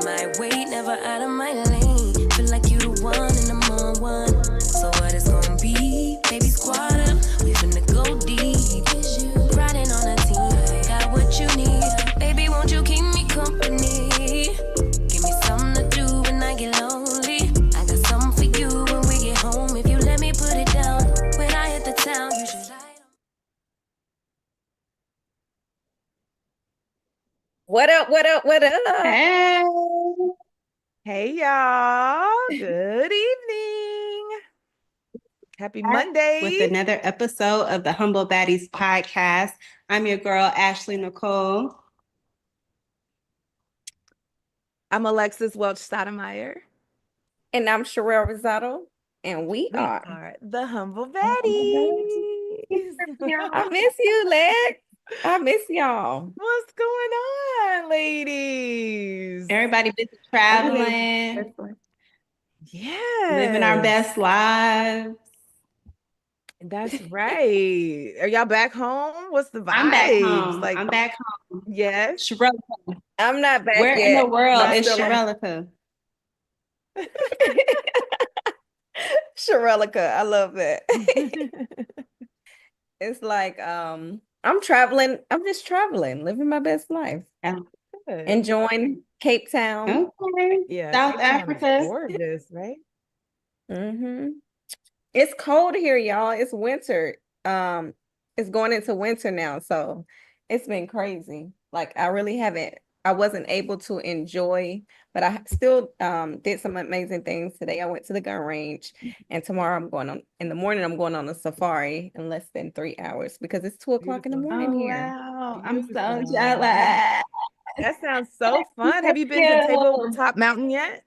my way, never out of my lane. Feel like you the one and I'm on one. So what it's gonna be? Baby, squad up, we finna go deep. Riding on a team, got what you need. Baby, won't you keep me company? Give me something to do when I get lonely. I got something for you when we get home. If you let me put it down, when I hit the town, you should light on. What up, what up, what up? Hey. Hey, y'all. Good evening. Happy Monday. With another episode of the Humble Baddies podcast. I'm your girl, Ashley Nicole. I'm Alexis Welch Stoudemire. And I'm Sharelle Rosado. And we are the Humble Baddies. I miss you, Lex. I miss y'all. What's going on, ladies? Everybody busy traveling. Yeah. Living our best lives. That's right. Are y'all back home? What's the vibes? I'm back home. I'm back home. Yes. Sharelle. I'm not back Where yet. in the world is Sharelle? Sharelica, I love that. It's like I'm traveling. I'm just traveling, living my best life. Enjoying Cape Town. Okay. Yeah. South Africa. Gorgeous, right? Mm-hmm. It's cold here, y'all. It's winter. It's going into winter now, so it's been crazy. Like I wasn't able to enjoy, but I still did some amazing things today. I went to the gun range, and tomorrow in the morning I'm going on a safari in less than 3 hours because it's 2:00 in the morning here. Wow. I'm so jealous. That sounds so fun. Have you been to Tabletop Mountain yet?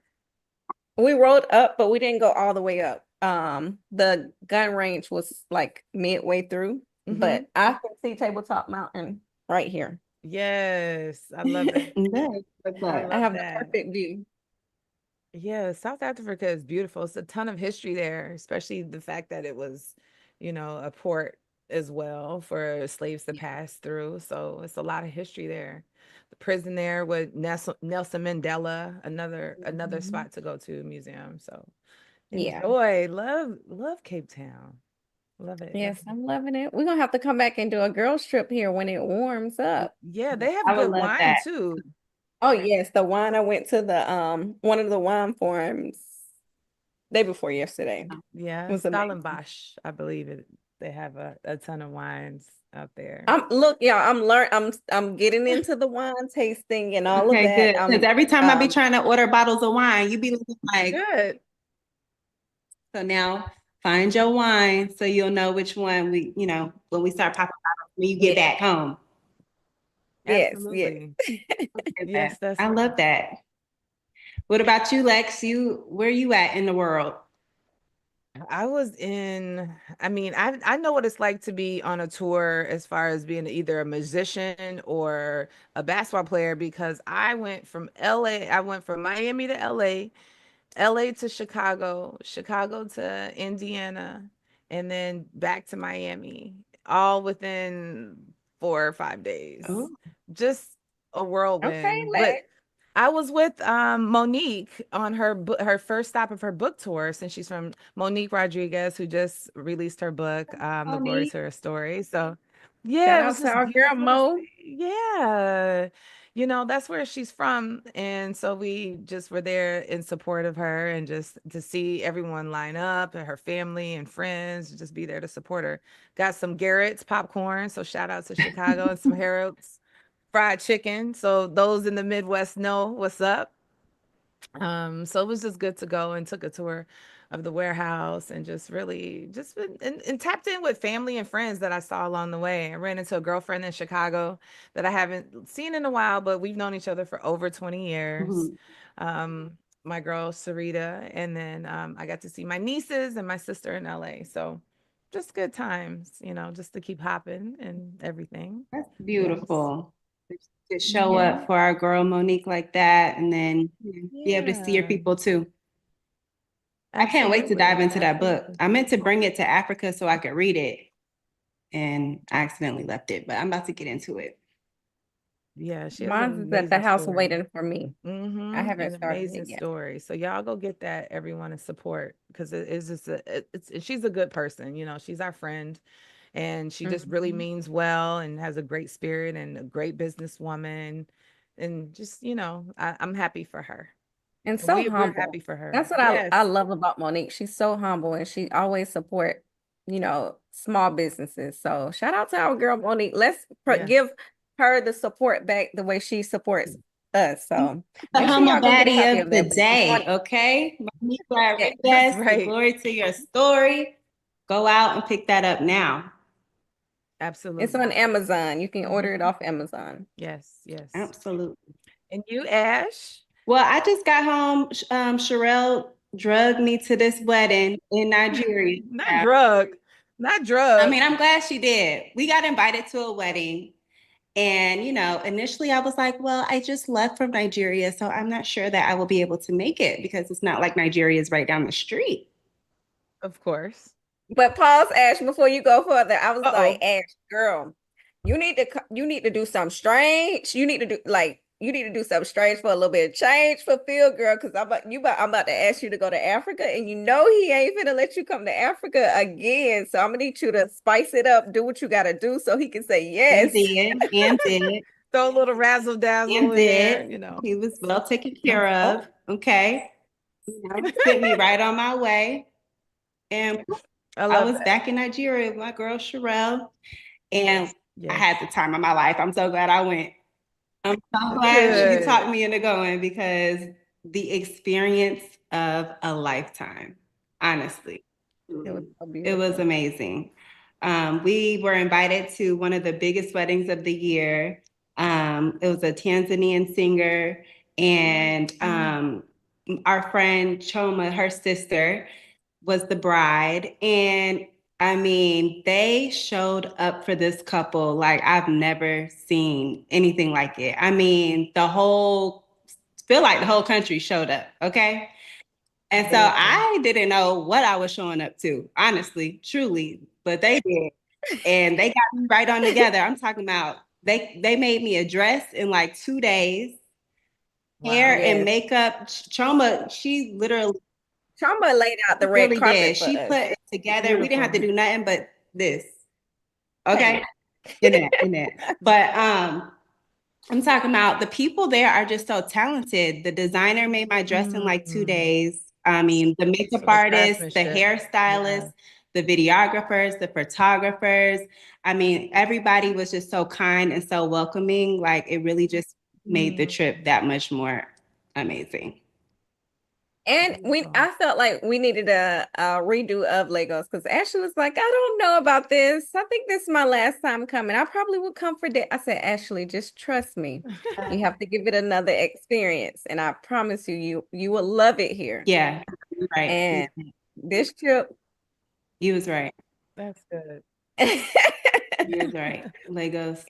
We rode up, but we didn't go all the way up. The gun range was like midway through, but I can see Tabletop Mountain right here. Yes, I love it. I have the perfect view. Yeah, South Africa is beautiful. It's a ton of history there, especially the fact that it was, a port as well for slaves to pass through. So it's a lot of history there. The prison there with Nelson Mandela, another spot to go to, museum. So enjoy. Love Cape Town. Love it. Yes, I'm loving it. We're gonna have to come back and do a girls trip here when it warms up. Yeah, they have good wine too. Oh yes, the wine. I went to the one of the wine forums day before yesterday. Yeah, Stoudemire, I believe they have a ton of wines out there. I'm getting into the wine tasting and all of that. Because every time I be trying to order bottles of wine, you be looking like good. So now find your wine so you'll know which one when we start popping bottles when you get back home. Absolutely. Yes, I love that. What about you, Lex? Where you at in the world? I know what it's like to be on a tour as far as being either a musician or a basketball player because I went from Miami to LA to Chicago to Indiana, and then back to Miami, all within 4 or 5 days. Oh. Just a whirlwind. Okay, but I was with Monique on her first stop of her book tour, since she's from Monique Rodriguez, who just released her book, The Glory to Her Story. So yeah, shout out to our girl Mo. Yeah. That's where she's from. And so we just were there in support of her and just to see everyone line up and her family and friends, just be there to support her. Got some Garrett's popcorn. So shout out to Chicago and some Harold's fried chicken. So those in the Midwest know what's up. So it was just good to go and took a tour of the warehouse and just really and tapped in with family and friends that I saw along the way. I ran into a girlfriend in Chicago that I haven't seen in a while, but we've known each other for over 20 years. My girl Sarita, and then I got to see my nieces and my sister in LA. So just good times, just to keep hopping and everything. That's beautiful. To show up for our girl Monique like that, and then be able to see your people too. I can't wait to dive into that book. I meant to bring it to Africa so I could read it, and I accidentally left it, but I'm about to get into it. Yeah, she has an Mine's is at the amazing house story. waiting for me. I haven't An started amazing it yet. story. So y'all go get that, everyone, and support, because it is just she's a good person. You know, she's our friend, and she just really means well and has a great spirit and a great businesswoman, and just, you know, I'm happy for her. And so We're humble. happy for her. That's what I love about Monique. She's so humble and she always support, small businesses. So shout out to our girl Monique. Let's give her the support back the way she supports us. So The make sure humble y'all go get a baddie copy of of the that book. day, okay? Monique Yeah, Rodriguez, right. the glory to your story. Go out and pick that up now. Absolutely. It's on Amazon. You can order it off Amazon. Yes, yes. Absolutely. And you, Ash? Well, I just got home. Sharelle drugged me to this wedding in Nigeria. Not drug. I mean, I'm glad she did. We got invited to a wedding. And, initially I was like, well, I just left from Nigeria, so I'm not sure that I will be able to make it because it's not like Nigeria is right down the street. Of course. But pause, Ash, before you go further. I was Uh-oh. like, Ash, girl, you need to do something strange. You need to do something strange for a little bit of change for Phil, girl, because I'm about to ask you to go to Africa, and he ain't finna let you come to Africa again. So I'm gonna need you to spice it up, do what you gotta do, so he can say yes. And did. Throw a little razzle dazzle in there, He was well taken care of. Okay. Sent me right on my way. And I was back in Nigeria with my girl Sharelle. And I had the time of my life. I'm so glad I went. I'm so glad she talked me into going, because the experience of a lifetime, honestly. It was amazing. We were invited to one of the biggest weddings of the year. It was a Tanzanian singer, and our friend Choma, her sister, was the bride. And I mean, they showed up for this couple like I've never seen anything like it. I mean, feel like the whole country showed up, okay? And so I didn't know what I was showing up to, honestly, truly, but they did. And they got me right on together. I'm talking about they made me a dress in like 2 days. Wow, hair and makeup. Choma, she literally laid out the red carpet. She put it together. Beautiful. We didn't have to do nothing but this. Okay. in that. But I'm talking about the people there are just so talented. The designer made my dress in like 2 days. I mean, the makeup artist, the hairstylist, the videographers, the photographers. I mean, everybody was just so kind and so welcoming. Like, it really just made the trip that much more amazing. And I felt like we needed a redo of Lagos, because Ashley was like, I don't know about this. I think this is my last time coming. I probably will come for that. I said, Ashley, just trust me. You have to give it another experience. And I promise you will love it here. Yeah, right. And this trip. You was right. That's good. You was right. Lagos.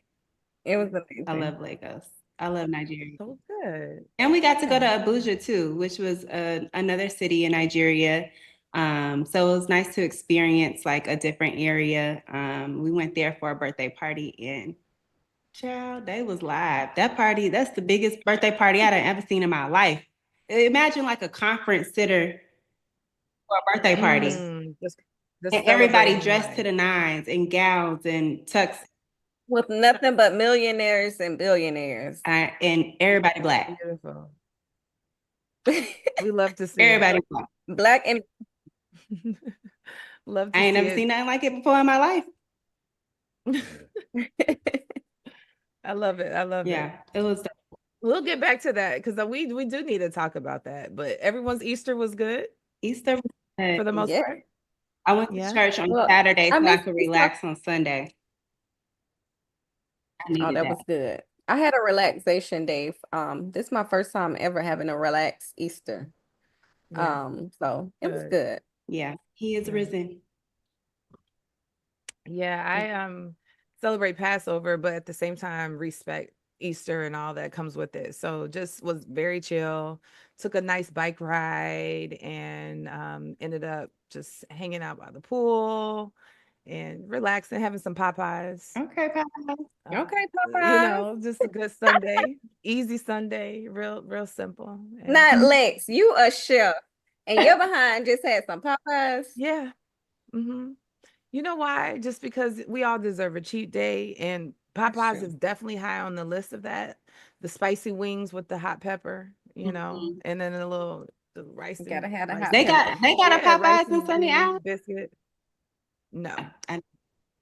It was amazing. I love Lagos. I love Nigeria. So good. And we got to go to Abuja too, which was another city in Nigeria. So it was nice to experience like a different area. We went there for a birthday party, and child, they was live. That party, that's the biggest birthday party I'd ever seen in my life. Imagine like a conference center for a birthday party. And everybody dressed to the nines in gowns and tux. With nothing but millionaires and billionaires. And everybody Black. Beautiful. We love to see everybody it. Black and love to I ain't never seen nothing like it before in my life. I love it. I love it. Yeah, it was. We'll get back to that, because we do need to talk about that. But everyone's Easter was good. Easter was good. For the most part. I went to church on Saturday so I could relax on Sunday. That was good. I had a relaxation day. This is my first time ever having a relaxed Easter. So it was good. Yeah, he is risen. Yeah, I celebrate Passover, but at the same time respect Easter and all that comes with it. So just was very chill. Took a nice bike ride and ended up just hanging out by the pool and relaxing, having some Popeyes. Okay, Popeyes. Okay, You Popeyes. know, just a good Sunday, easy Sunday, real simple. And Now, Lex, you a chef, and you're behind just had some Popeyes. yeah. You know why? Just because we all deserve a cheat day, and Popeyes true. is definitely high on the list of that. The spicy wings with the hot pepper, you know, and then the rice. You gotta have the rice hot They pepper. got a yeah, rice Popeyes in and Sunny beans Isle. biscuit. No, I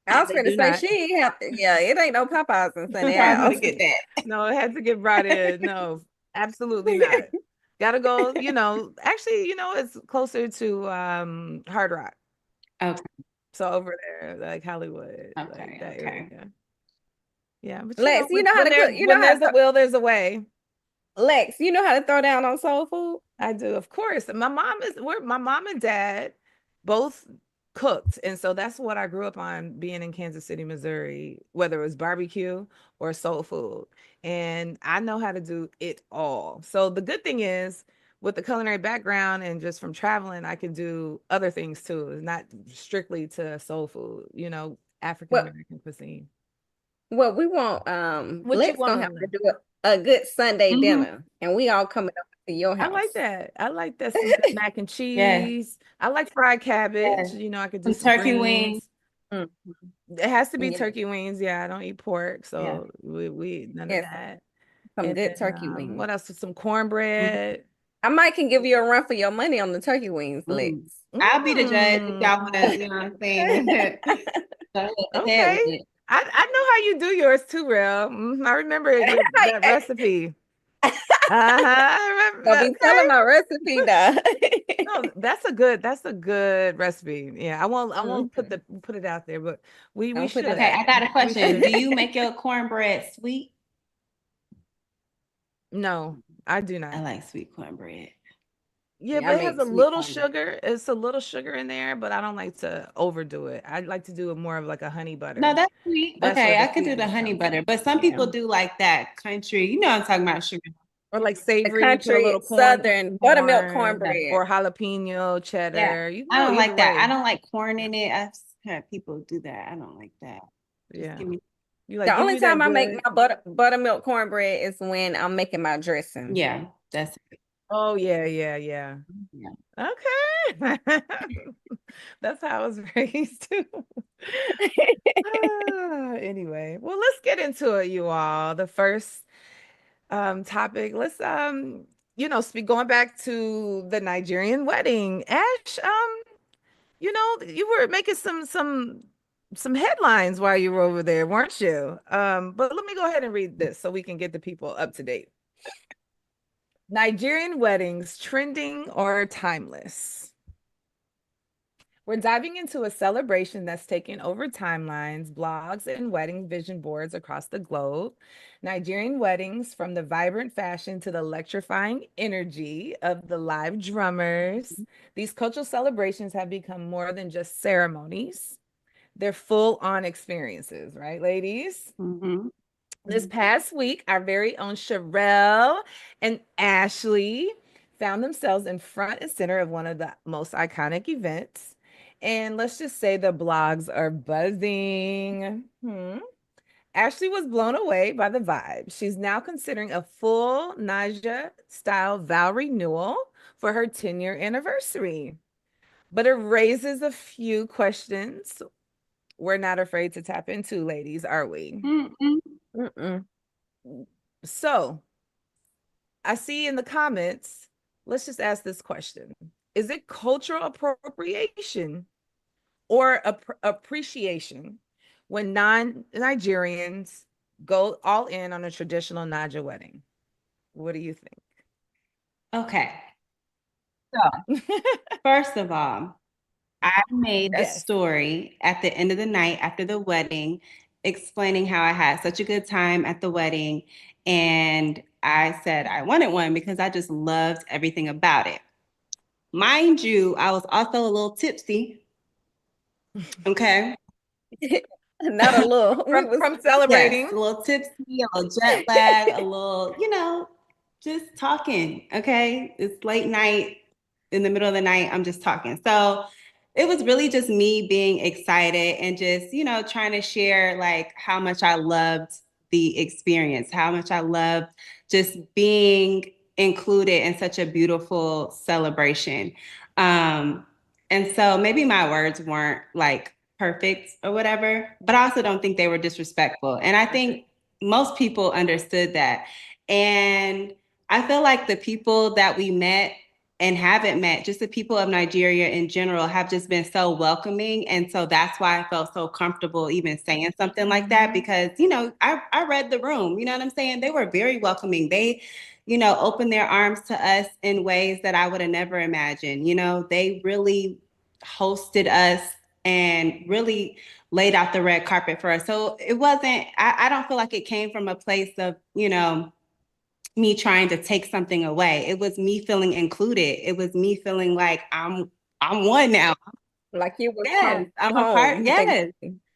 was They going to do say not. she ain't have to. Yeah, it ain't no Popeyes in Sunny Trying to Isles. get that. no, it had to get brought in. No, absolutely not. Gotta go, you know, actually, you know, it's closer to Hard Rock. Okay. So over there, like Hollywood, Okay, like that okay. area. Yeah, but Lex, you know how to cook. You know when how there's a will, there's a way. Lex, you know how to throw down on soul food. I do, of course. My mom and dad both cooked, and so that's what I grew up on, being in Kansas City, Missouri, whether it was barbecue or soul food. And I know how to do it all. So the good thing is, with the culinary background and just from traveling, I can do other things too. It's not strictly to soul food, you know, African American cuisine. Well, we want What Lex you gonna have want? to do a good Sunday dinner, and we all coming up to your I house. like that. I like that. Some good mac and cheese. I like fried cabbage. Yes. You know, I could do Some some turkey greens. wings. It has to be Yeah. turkey wings. Yeah, I don't eat pork, so we none Yes. of that. Some And good then, turkey wings. what else? Some cornbred. I might can give you a run for your money on the turkey wings, Lex. I'll be the judge if y'all want to, you know what I'm saying? Okay. I know how you do yours too, Real. I remember that recipe. I remember. Don't be telling my recipe now. No, that's a good recipe. Yeah, I won't put it out there, but we should. Okay, I got a question. Do you make your cornbread sweet? No, I do not. I like sweet cornbread. Yeah, but it has a little sugar. It's a little sugar in there, but I don't like to overdo it. I like to do it more of like a honey butter. No, that's sweet. Okay, I could do the sweetness honey comes butter, but some people do like that country. You know what I'm talking about, sugar. Or like savory, country, put a little southern buttermilk cornbread. or jalapeno cheddar. Yeah. You I don't like that. way. I don't like corn in it. I've had people do that. I don't like that. Yeah. You like, the only time I make my buttermilk cornbread is when I'm making my dressing. Yeah, that's it. Oh yeah. Okay. That's how I was raised too. Anyway, well, let's get into it, you all. The first topic. Let's going back to the Nigerian wedding. Ash, you know, you were making some headlines while you were over there, weren't you? But let me go ahead and read this so we can get the people up to date. Nigerian weddings, trending or timeless? We're diving into a celebration that's taken over timelines, blogs, and wedding vision boards across the globe. Nigerian weddings, from the vibrant fashion to the electrifying energy of the live drummers. These cultural celebrations have become more than just ceremonies. They're full-on experiences, right, ladies? This past week, our very own Sharelle and Ashley found themselves in front and center of one of the most iconic events. And let's just say the blogs are buzzing. Ashley was blown away by the vibe. She's now considering a full Naija style vow renewal for her 10-year anniversary. But it raises a few questions we're not afraid to tap into, ladies, are we? So I see in the comments, let's just ask this question. Is it cultural appropriation or appreciation when non-Nigerians go all in on a traditional Naija wedding? What do you think? Okay. So, first of all, I made a story at the end of the night after the wedding explaining how I had such a good time at the wedding. And I said I wanted one because I just loved everything about it. Mind you, I was also a little tipsy. Okay. Not a little. From celebrating. Yes, a little tipsy, a little jet lag, a little, just talking. Okay. It's late night, in the middle of the night. I'm just talking. So it was really just me being excited and just, you know, trying to share like how much I loved the experience, how much I loved just being included in such a beautiful celebration. Um, and so maybe my words weren't like perfect or whatever, but I also don't think they were disrespectful. And I think most people understood that. And I feel like the people that we met and haven't met, just the people of Nigeria in general, have just been so welcoming. And so that's why I felt so comfortable even saying something like that, because, you know, I read the room, you know what I'm saying? They were very welcoming. They, you know, opened their arms to us in ways that I would have never imagined. You know, they really hosted us and really laid out the red carpet for us. So it wasn't, I don't feel like it came from a place of, you know, me trying to take something away. It was me feeling included. It was me feeling like I'm one now. Like you were Yes, I'm a home. part. Yes.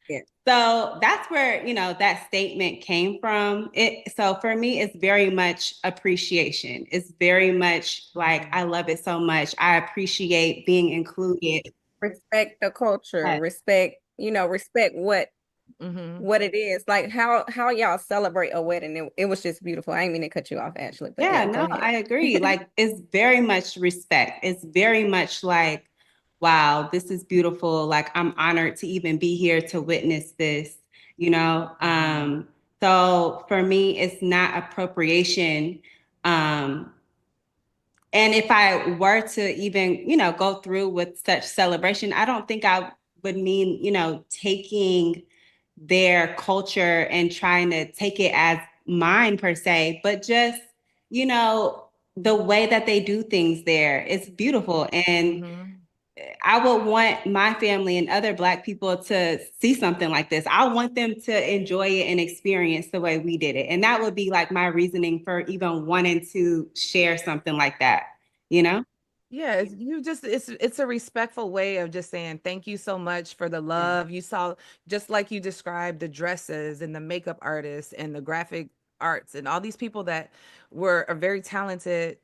Yeah. So that's where, you know, that statement came from. So for me, it's very much appreciation. It's very much like I love it so much. I appreciate being included. Respect the culture, Yes. respect, you know, respect what it is. Like how y'all celebrate a wedding. It was just beautiful. I didn't mean to cut you off, Ashley, but Yeah, go no, ahead. I agree. Like it's very much respect. It's very much like, wow, this is beautiful. Like I'm honored to even be here to witness this, you know. So for me, it's not appropriation. Um, and if I were to even, you know, go through with such celebration, I don't think I would mean, you know, taking their culture and trying to take it as mine per se, but just, you know, the way that they do things there is beautiful. And I would want my family and other Black people to see something like this. I want them to enjoy it and experience the way we did it. And that would be like my reasoning for even wanting to share something like that, you know? Yeah, it's a respectful way of just saying thank you so much for the love. You saw, just like you described, the dresses and the makeup artists and the graphic arts and all these people that are very talented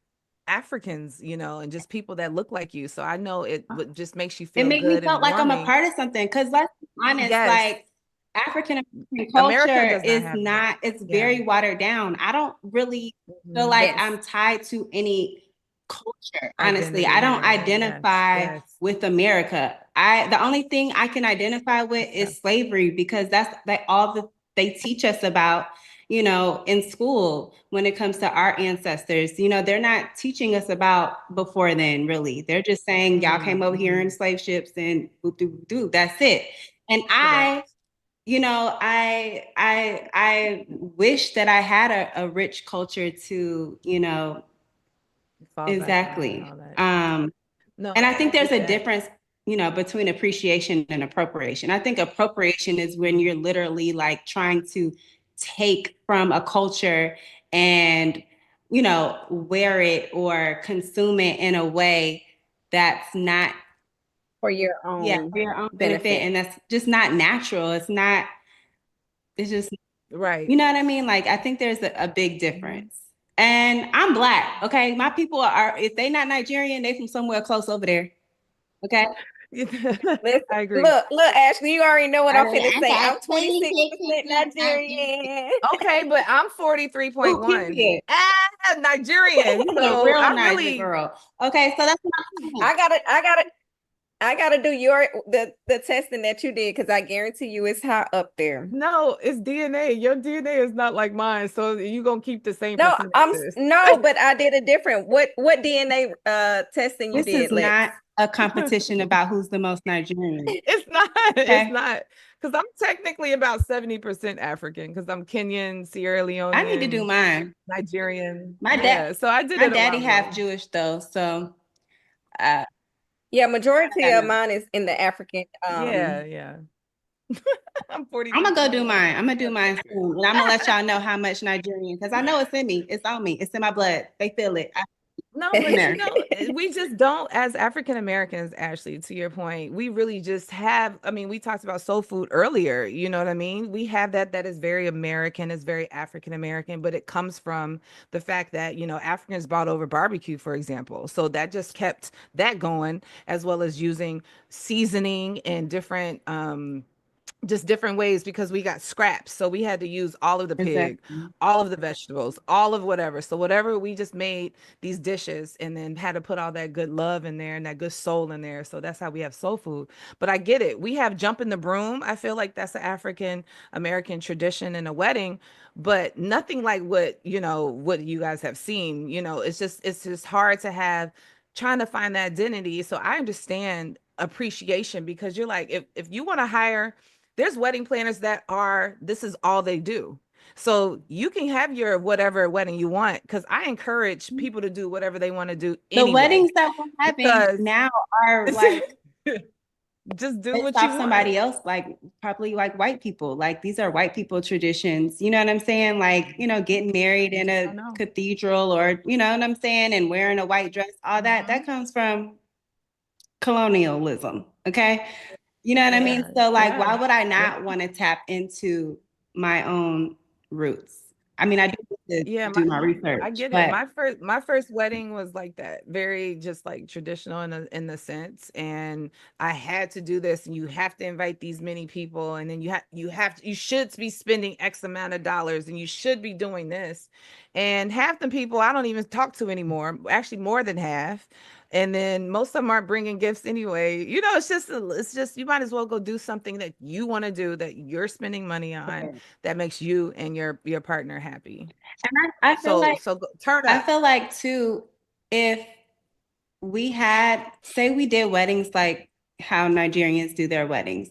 Africans, you know, and just people that look like you. So I know just makes you It feel makes me good feel and like I'm a warming. part of something. Because let's be honest, Yes. like African American America culture does not is have that. not, it's Yeah. very watered down. I don't really feel like Yes. I'm tied to any culture. Honestly, Identity I don't here. identify Yes. with America. The only thing I can identify with is slavery, because that's like they teach us about, you know, in school when it comes to our ancestors. You know, they're not teaching us about before then, really. They're just saying y'all came over here in slave ships and do. That's it. And you know, I wish that I had a rich culture to, you know, Fall back on exactly. and all that. No, And I think there's get a that. difference, you know, between appreciation and appropriation. I think appropriation is when you're literally like trying to take from a culture and, you know, wear it or consume it in a way that's not, For your own for your own benefit. And that's just not natural. It's just, Right. you know what I mean? Like, I think there's a big difference. And I'm Black, okay? My people are, if they not Nigerian, they from somewhere close over there, okay? Listen, I agree. look, Ashley, you already know what I'm finna say. I'm got 26% Nigerian. Okay, but I'm 43.1. Period. Nigerian. The So real I'm Niger really girl. Okay, so that's what I'm saying. I gotta do the testing that you did, because I guarantee you it's high up there. no, it's DNA. Your DNA is not like mine, so you're gonna keep the same No, percentages. but I did a different. What DNA testing you This did, is Lex? not a competition about who's the most Nigerian. It's not. Okay. It's not. Because I'm technically about 70% African, because I'm Kenyan, Sierra Leone. I need to do mine. Nigerian. My So I did my it a daddy while half ago. Jewish though, so Yeah, majority I of know. mine is in the African. Yeah. I'm 40. I'm gonna go do mine. I'm gonna do mine soon. And I'm gonna let y'all know how much Nigerian, because I know it's in me. It's on me. It's in my blood. They feel it. No, but American. we just don't, as African Americans, Ashley, to your point, we really just have, I mean, we talked about soul food earlier, you know what I mean? We have that is very American, is very African American, but it comes from the fact that, Africans brought over barbecue, for example. So that just kept that going, as well as using seasoning and different just different ways because we got scraps. So we had to use all of the pig, Exactly. all of the vegetables, all of whatever. So whatever we just made these dishes and then had to put all that good love in there and that good soul in there. So that's how we have soul food. But I get it. We have jump in the broom. I feel like that's an African American tradition in a wedding, but nothing like what you guys have seen. It's just hard to have trying to find that identity. So I understand appreciation because you're like, if you want to hire, there's wedding planners that this is all they do. So you can have your whatever wedding you want because I encourage people to do whatever they want to do The anyway. weddings that we're having Because now are like just do based what you off want. somebody else, like probably like white people. Like these are white people traditions. You know what I'm saying? Like, getting married in a cathedral or, you know what I'm saying? And wearing a white dress, all that comes from colonialism. Okay. You know what I mean? So like, why would I not want to tap into my own roots? I mean, I do need to do my research. I get but it. My first wedding was like that, very just like traditional in the sense, and I had to do this, and you have to invite these many people, and then you should be spending X amount of dollars, and you should be doing this, and half the people I don't even talk to anymore. Actually, more than half. And then most of them aren't bringing gifts anyway. It's just you might as well go do something that you want to do, that you're spending money on, that makes you and your partner happy. And I feel turn up. I feel like too, if we say we did weddings like how Nigerians do their weddings,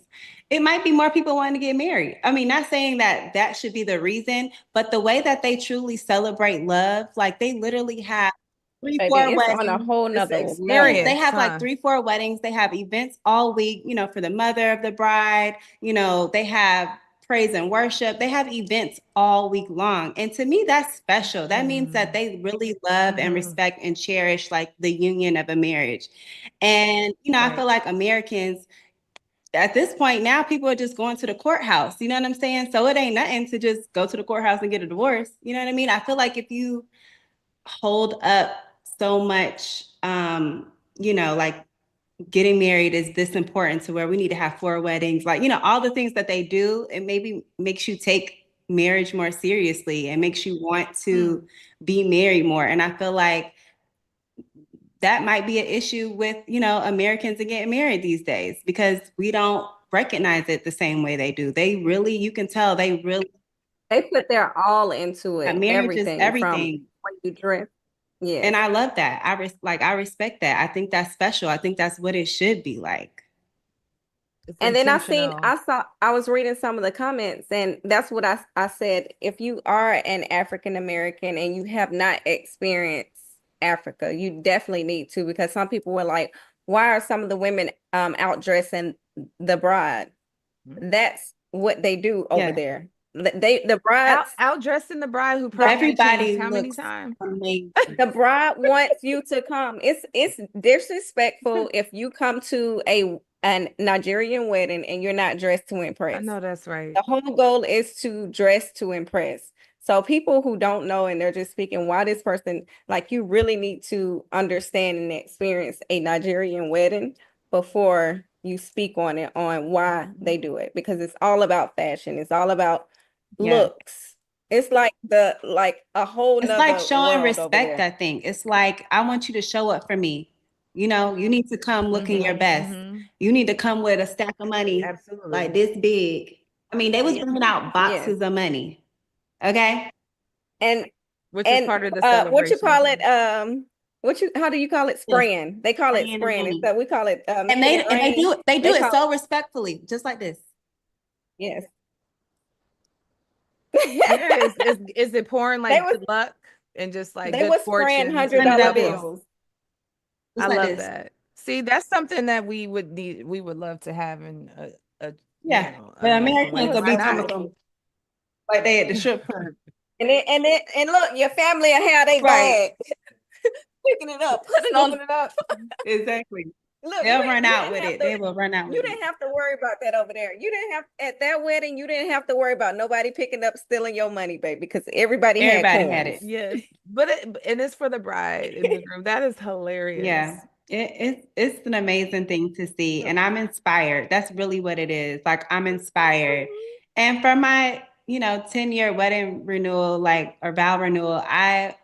it might be more people wanting to get married. I mean, not saying that should be the reason, but the way that they truly celebrate love, like they literally have 3-4 weddings on a whole nother experience. They have like 3-4 weddings. They have events all week, for the mother of the bride. They have praise and worship. They have events all week long. And to me, that's special. That means that they really love and respect and cherish like the union of a marriage. And, I feel like Americans at this point now, people are just going to the courthouse. You know what I'm saying? So it ain't nothing to just go to the courthouse and get a divorce. You know what I mean? I feel like if you hold up so much, like getting married is this important to where we need to have 4 weddings, like, all the things that they do, it maybe makes you take marriage more seriously and makes you want to be married more. And I feel like that might be an issue with, Americans and getting married these days because we don't recognize it the same way they do. They really, you can tell they put their all into it. Marriage is everything. From when you dress. Yeah. And I love that. I respect that. I think that's special. I think that's what it should be like. And then I was reading some of the comments, and that's what I said. If you are an African American and you have not experienced Africa, you definitely need to, because some people were like, why are some of the women outdressing the bride? That's what they do over there. The bride outdressing the bride who probably everybody how many times the bride wants you to come. It's disrespectful if you come to a Nigerian wedding and you're not dressed to impress. I know that's right. The whole goal is to dress to impress. So people who don't know and they're just speaking, why this person, like, you really need to understand and experience a Nigerian wedding before you speak on it, on why they do it, because it's all about fashion. It's all about looks. It's like a whole nother, it's like showing respect. I think it's like, I want you to show up for me. You need to come looking your best. You need to come with a stack of money, like this big. I mean, they was bringing out boxes of money. Okay. And which is part of the celebration. What you call it? How do you call it? Spraying. They call it spraying. So we call it and they do it so respectfully, just like this. Yes. Is it pouring like good luck and just like they good were spraying fortune? $100 bills. I love that. See, that's something that we would love to have in a the Americans will be talking like they at the strip club. And look, your family will have their bag. picking it up, put it on. Open it up. Exactly. Look, They'll you run didn't out with have it. to- They will run out You with didn't it. have to worry about that over there. You didn't have at that wedding. You didn't have to worry about nobody picking up stealing your money, baby, because everybody had it. Yes, but and it's for the bride and the groom. That is hilarious. Yeah. It's an amazing thing to see, and I'm inspired. That's really what it is. Like, I'm inspired. And for my, 10-year wedding renewal, like, or vow renewal, I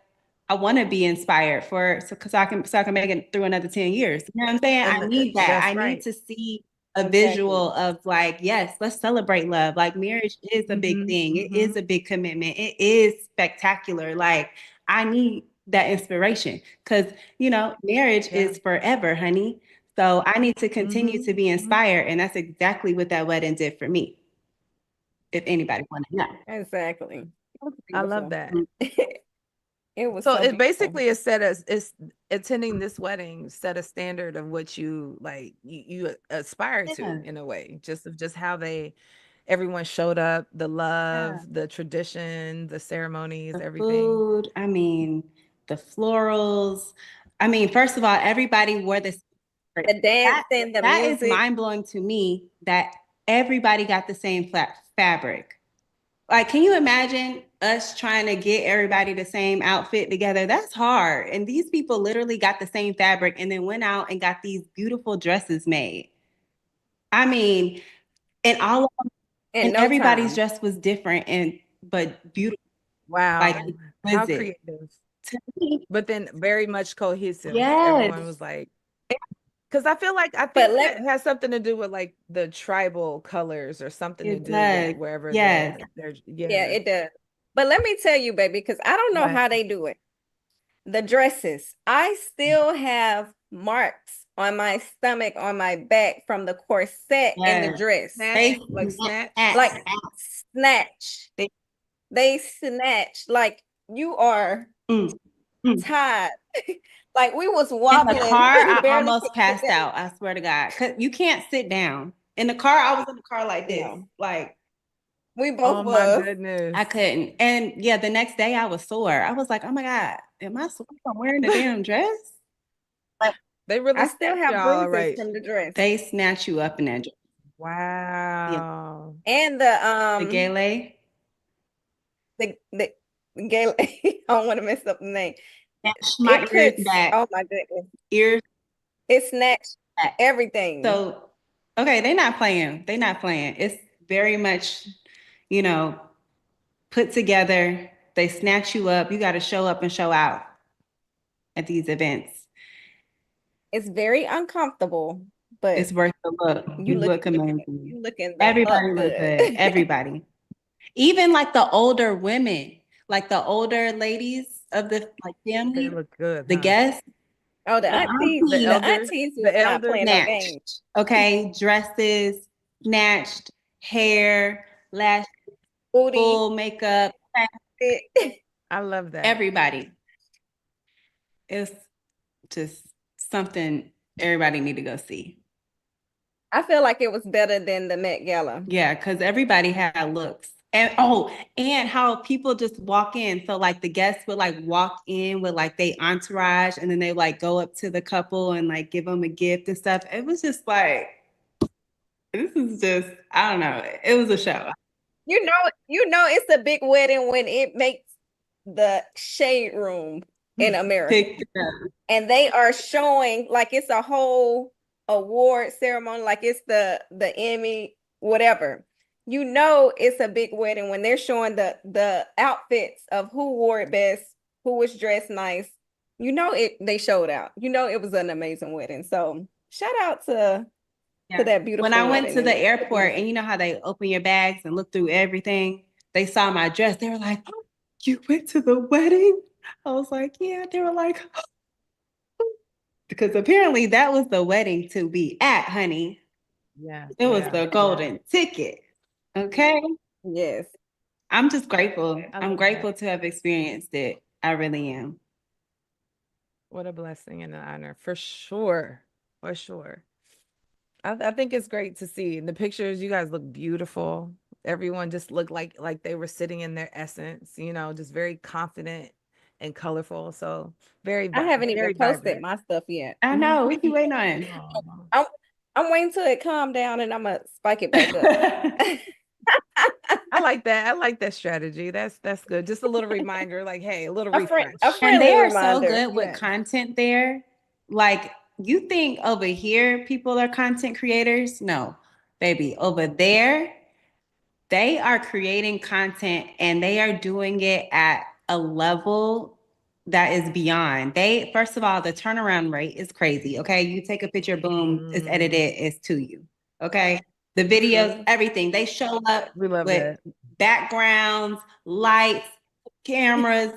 want to be inspired because I can make it through another 10 years. You know what I'm saying? I need that. That's I right. need to see a visual of, like, yes, let's celebrate love. Like, marriage is a big thing. It is a big commitment. It is spectacular. Like, I need that inspiration because, marriage is forever, honey. So I need to continue to be inspired. And that's exactly what that wedding did for me. If anybody want to know. Exactly. I love that. It was So so it beautiful. basically is set as is attending this wedding set a standard of what you like you aspire to in a way, just how everyone showed up, the love, the tradition, the ceremonies, The everything. food, I mean, the florals. I mean, first of all, everybody wore this. The dancing, the That music. is mind-blowing to me that everybody got the same fabric. Like, can you imagine us trying to get everybody the same outfit together? That's hard. And these people literally got the same fabric and then went out and got these beautiful dresses made. I mean, and all of them, and no everybody's time. dress was different but beautiful. Wow. Like, how creative. To me, but then very much cohesive. Yes. Everyone was like, because I think that has something to do with like the tribal colors or something to do with wherever they're yeah, it does. But let me tell you, baby, because I don't know how they do it. The dresses, I still have marks on my stomach, on my back from the corset in the dress. Snatch. Snatch. They snatch. Like, you are tied. Like, we was wobbling. In the car, I almost passed out. I swear to God. 'Cause you can't sit down. In the car, I was in the car like this. Yeah. Like, we both was. My goodness. I couldn't. And yeah, the next day I was sore. I was like, oh my God, am I sore from wearing the damn dress? Like, they really I still have bruises from the dress. They snatch you up in that dress. Wow. Yeah. And the gele. The gele. I don't want to mess up the name. My ears back. Oh my goodness. Ears. It snatched everything. So, okay, they're not playing. They're not playing. It's very much, put together. They snatch you up. You got to show up and show out at these events. It's very uncomfortable, but it's worth the look. You look amazing. You looking everybody look good. Everybody. Even like the older women, like the older ladies of the family. They look good. The guests. Oh, the aunties. The aunties who are not playing no games. Okay, dresses, snatched, hair, lashes, booty, full makeup. I love that. Everybody. It's just something everybody need to go see. I feel like it was better than the Met Gala. Yeah, because everybody had looks. And and how people just walk in. So like the guests would like walk in with like they entourage, and then they like go up to the couple and like give them a gift and stuff. It was just like, this is just, I don't know. It was a show. You know it's a big wedding when it makes the shade room in America. And they are showing like it's a whole award ceremony, like it's the Emmy, whatever. You know it's a big wedding when they're showing the outfits of who wore it best, who was dressed nice. You know they showed out. You know it was an amazing wedding. So shout out to that beautiful When I went to the wedding. airport, and you know how they open your bags and look through everything, they saw my dress. They were like, oh, you went to the wedding? I was like, yeah. They were like, because apparently that was the wedding to be at, honey. Yeah. It was the golden ticket. Okay. Yes. I'm just grateful. I'm grateful to have experienced it. I really am. What a blessing and an honor, for sure. For sure. I think it's great to see. In the pictures, you guys look beautiful. Everyone just looked like they were sitting in their essence, just very confident and colorful. So very, I haven't even very posted vibrant. my stuff yet. I know. What you waiting on? Aw. I'm waiting till it calm down and I'm gonna spike it back up. I like that. I like that strategy. That's good. Just a little reminder, like, hey, a little A refresh. And friendly they are so reminder. good with Yes. content there. Like, you think over here people are content creators? No, baby. Over there, they are creating content and they are doing it at a level that is beyond. They, first of all, the turnaround rate is crazy. Okay. You take a picture, boom, it's edited, it's to you. Okay. The videos, everything. They show up We love with that. backgrounds, lights, cameras,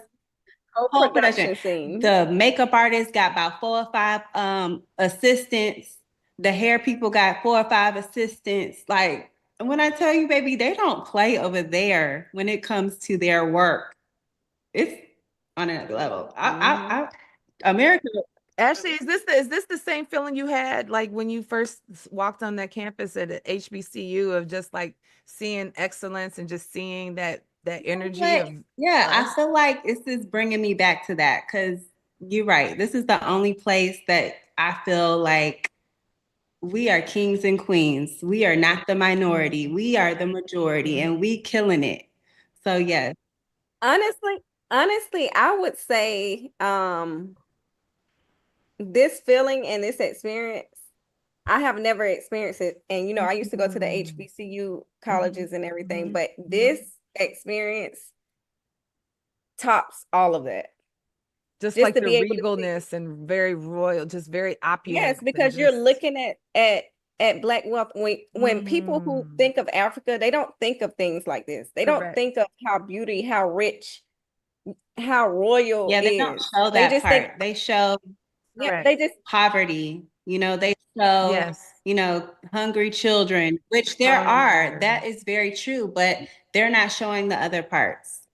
Whole whole production production. scene. The makeup artist got about 4 or 5 assistants. The hair people got 4 or 5 assistants. Like, when I tell you, baby, they don't play over there when it comes to their work. It's on another level. America. Ashley, is this the same feeling you had like when you first walked on that campus at HBCU of just like seeing excellence and just seeing that energy of Yeah, I feel like this is bringing me back to that because you're right. This is the only place that I feel like we are kings and queens. We are not the minority. We are the majority and we killing it. So yes. Honestly, I would say this feeling and this experience, I have never experienced it. And I used to go to the HBCU colleges and everything, but this experience tops all of that. just Just like to the be able to see. regalness and very royal, just very opulent. Yes, and because you're just- looking at Black wealth. When people who think of Africa, they don't think of things like this. They don't Correct. think of how beauty, how rich, how royal Yeah, they don't is. show They that just part. think, They show yeah, Correct. they just poverty. They show, Yes. hungry children, which there are. Hungry. That is very true, but they're not showing the other parts.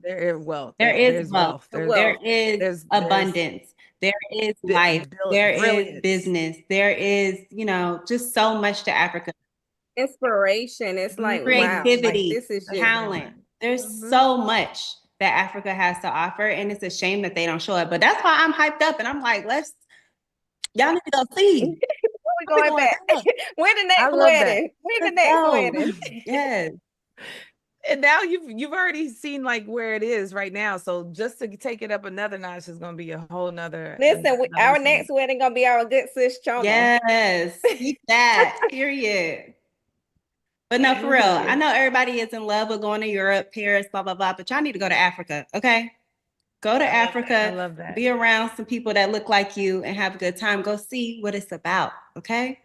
There is wealth. There is There's wealth. wealth. There is there's abundance. There is life. There is brilliance. business. There is, just so much to Africa. inspiration. It's like, wow, like Creativity, this is just talent. There's so much that Africa has to offer, and it's a shame that they don't show it. But that's why I'm hyped up, and I'm like, y'all need to go see. we going back. When the next love that. wedding? When the next wedding? Yes. And now you've already seen like where it is right now. So just to take it up another notch is going to be a whole nother. Listen, our thing. next wedding gonna be our good sis Choma. Yes, keep that. Period. But no, for real, I know everybody is in love with going to Europe, Paris, blah, blah, blah, but y'all need to go to Africa, okay? Go to Africa. I love that. Be around some people that look like you and have a good time. Go see what it's about, okay?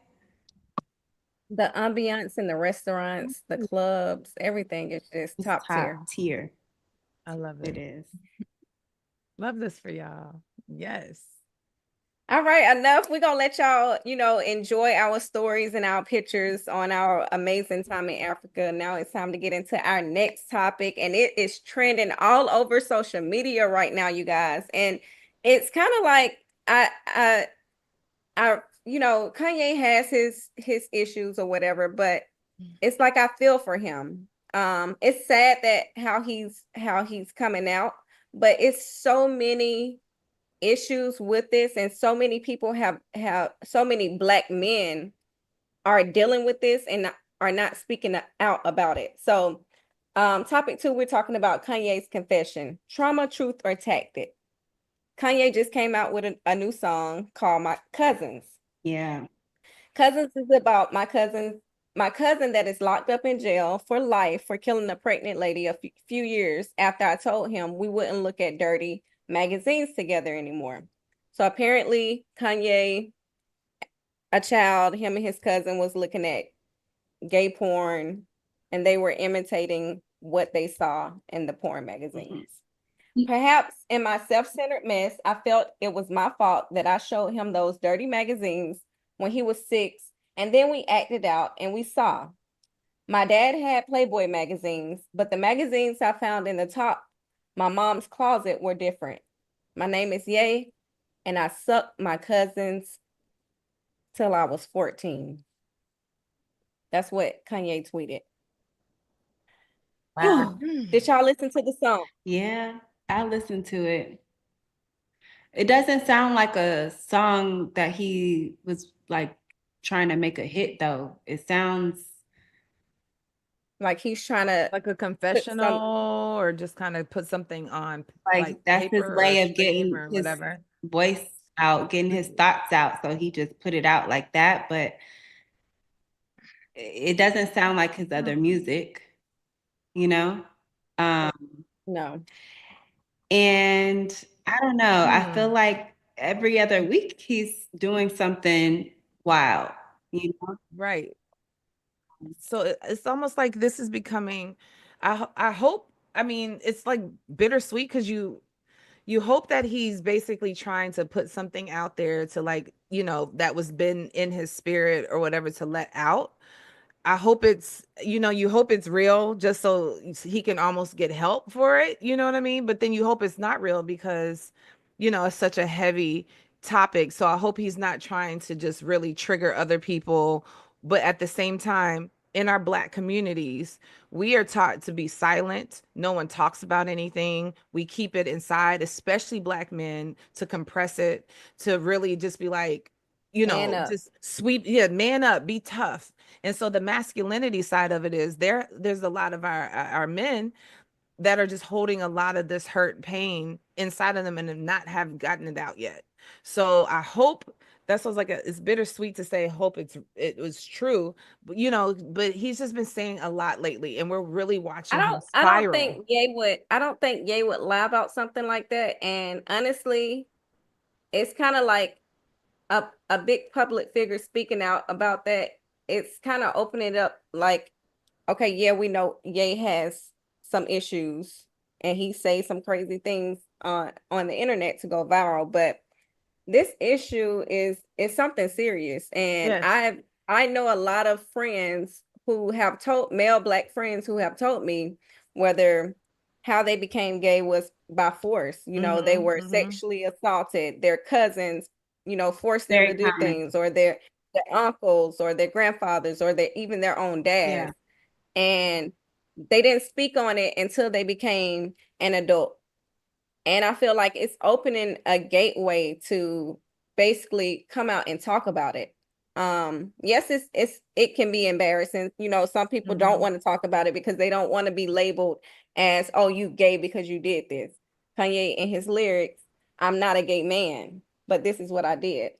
The ambiance in the restaurants, the clubs, everything is just It's top tier. tier. I love it. It is. Love this for y'all. Yes. All right, enough. We're gonna let y'all, enjoy our stories and our pictures on our amazing time in Africa. Now it's time to get into our next topic, and it is trending all over social media right now, you guys. And it's kind of like Kanye has his issues or whatever, but it's like I feel for him. It's sad that how he's coming out, but it's so many issues with this, and so many people have so many Black men are dealing with this and are not speaking out about it. So topic 2, we're talking about Kanye's confession: trauma, truth, or tactic. Kanye just came out with a new song called My Cousins. Yeah. Cousins is about my cousin that is locked up in jail for life for killing a pregnant lady a few years after I told him we wouldn't look at dirty magazines together anymore. So apparently Kanye, a child, him and his cousin was looking at gay porn, and they were imitating what they saw in the porn magazines. Perhaps in my self-centered mess, I felt it was my fault that I showed him those dirty magazines when he was 6, and then we acted out and we saw. My dad had Playboy magazines, but the magazines I found in the top my mom's closet were different. My name is Ye, and I sucked my cousins till I was 14. That's what Kanye tweeted. Wow. Did y'all listen to the song? Yeah, I listened to it. It doesn't sound like a song that he was like trying to make a hit though. It sounds like he's trying to Like a confessional or just kind of put something on like that's his paper or way of stream getting or his whatever. voice out, getting his thoughts out. So he just put it out like that. But it doesn't sound like his other music, you know? Um, no. and I don't know. I feel like every other week he's doing something wild, you know? Right. So it's almost like this is becoming, I hope, I mean, it's like bittersweet because you hope that he's basically trying to put something out there to like, that was been in his spirit or whatever to let out. I hope it's, you hope it's real just so he can almost get help for it. You know what I mean? But then you hope it's not real because, it's such a heavy topic. So I hope he's not trying to just really trigger other people. But at the same time, in our Black communities, we are taught to be silent. No one talks about anything. We keep it inside, especially Black men, to compress it, to really just be like, Man up. just sweep, yeah, man up, be tough. And so the masculinity side of it is there's a lot of our men that are just holding a lot of this hurt pain inside of them and have not have gotten it out yet. So I hope that's what's like it's bittersweet to say hope it was true, but he's just been saying a lot lately and we're really watching him spiral. I don't think Ye would lie about something like that. And honestly, it's kind of like a big public figure speaking out about that. It's kind of opening it up like, okay, yeah, we know Ye has some issues and he says some crazy things on the internet to go viral, but this issue is something serious. And Yes. I know a lot of friends who have told male Black friends who have told me whether how they became gay was by force. They were sexually assaulted, their cousins, forced them to do things, or their uncles or their grandfathers or even their own dads. Yeah. And they didn't speak on it until they became an adult. And I feel like it's opening a gateway to basically come out and talk about it. Yes, it can be embarrassing. Some people don't want to talk about it because they don't want to be labeled as, oh, you gay because you did this. Kanye in his lyrics, I'm not a gay man, but this is what I did.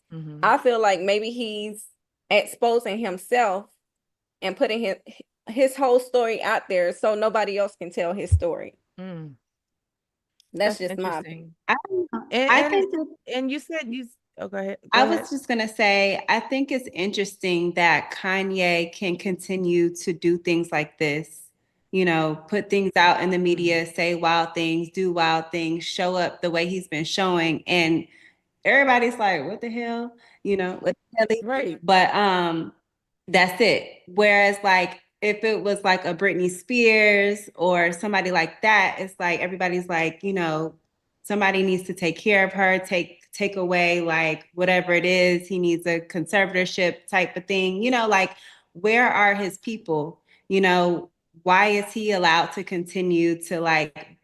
I feel like maybe he's exposing himself and putting his whole story out there so nobody else can tell his story. That's just my opinion. I think and you said go ahead. I was just gonna say, I think it's interesting that Kanye can continue to do things like this, put things out in the media, say wild things, do wild things, show up the way he's been showing, and everybody's like, what the hell? What the hell? Right. But that's it. Whereas like if it was like a Britney Spears or somebody like that, it's like everybody's like, somebody needs to take care of her, take away like whatever it is. He needs a conservatorship type of thing. Like where are his people? Why is he allowed to continue to like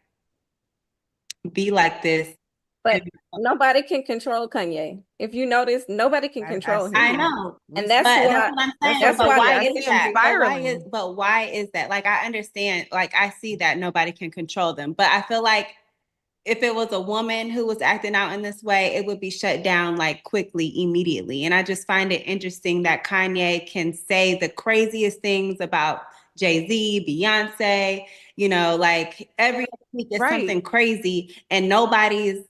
be like this? But nobody can control Kanye. If you notice, nobody can control him. I know. And that's what I'm saying. That's why why is that? But why is that? Like, I understand, like, I see that nobody can control them. But I feel like if it was a woman who was acting out in this way, it would be shut down like quickly, immediately. And I just find it interesting that Kanye can say the craziest things about Jay-Z, Beyonce, like every week is something crazy and nobody's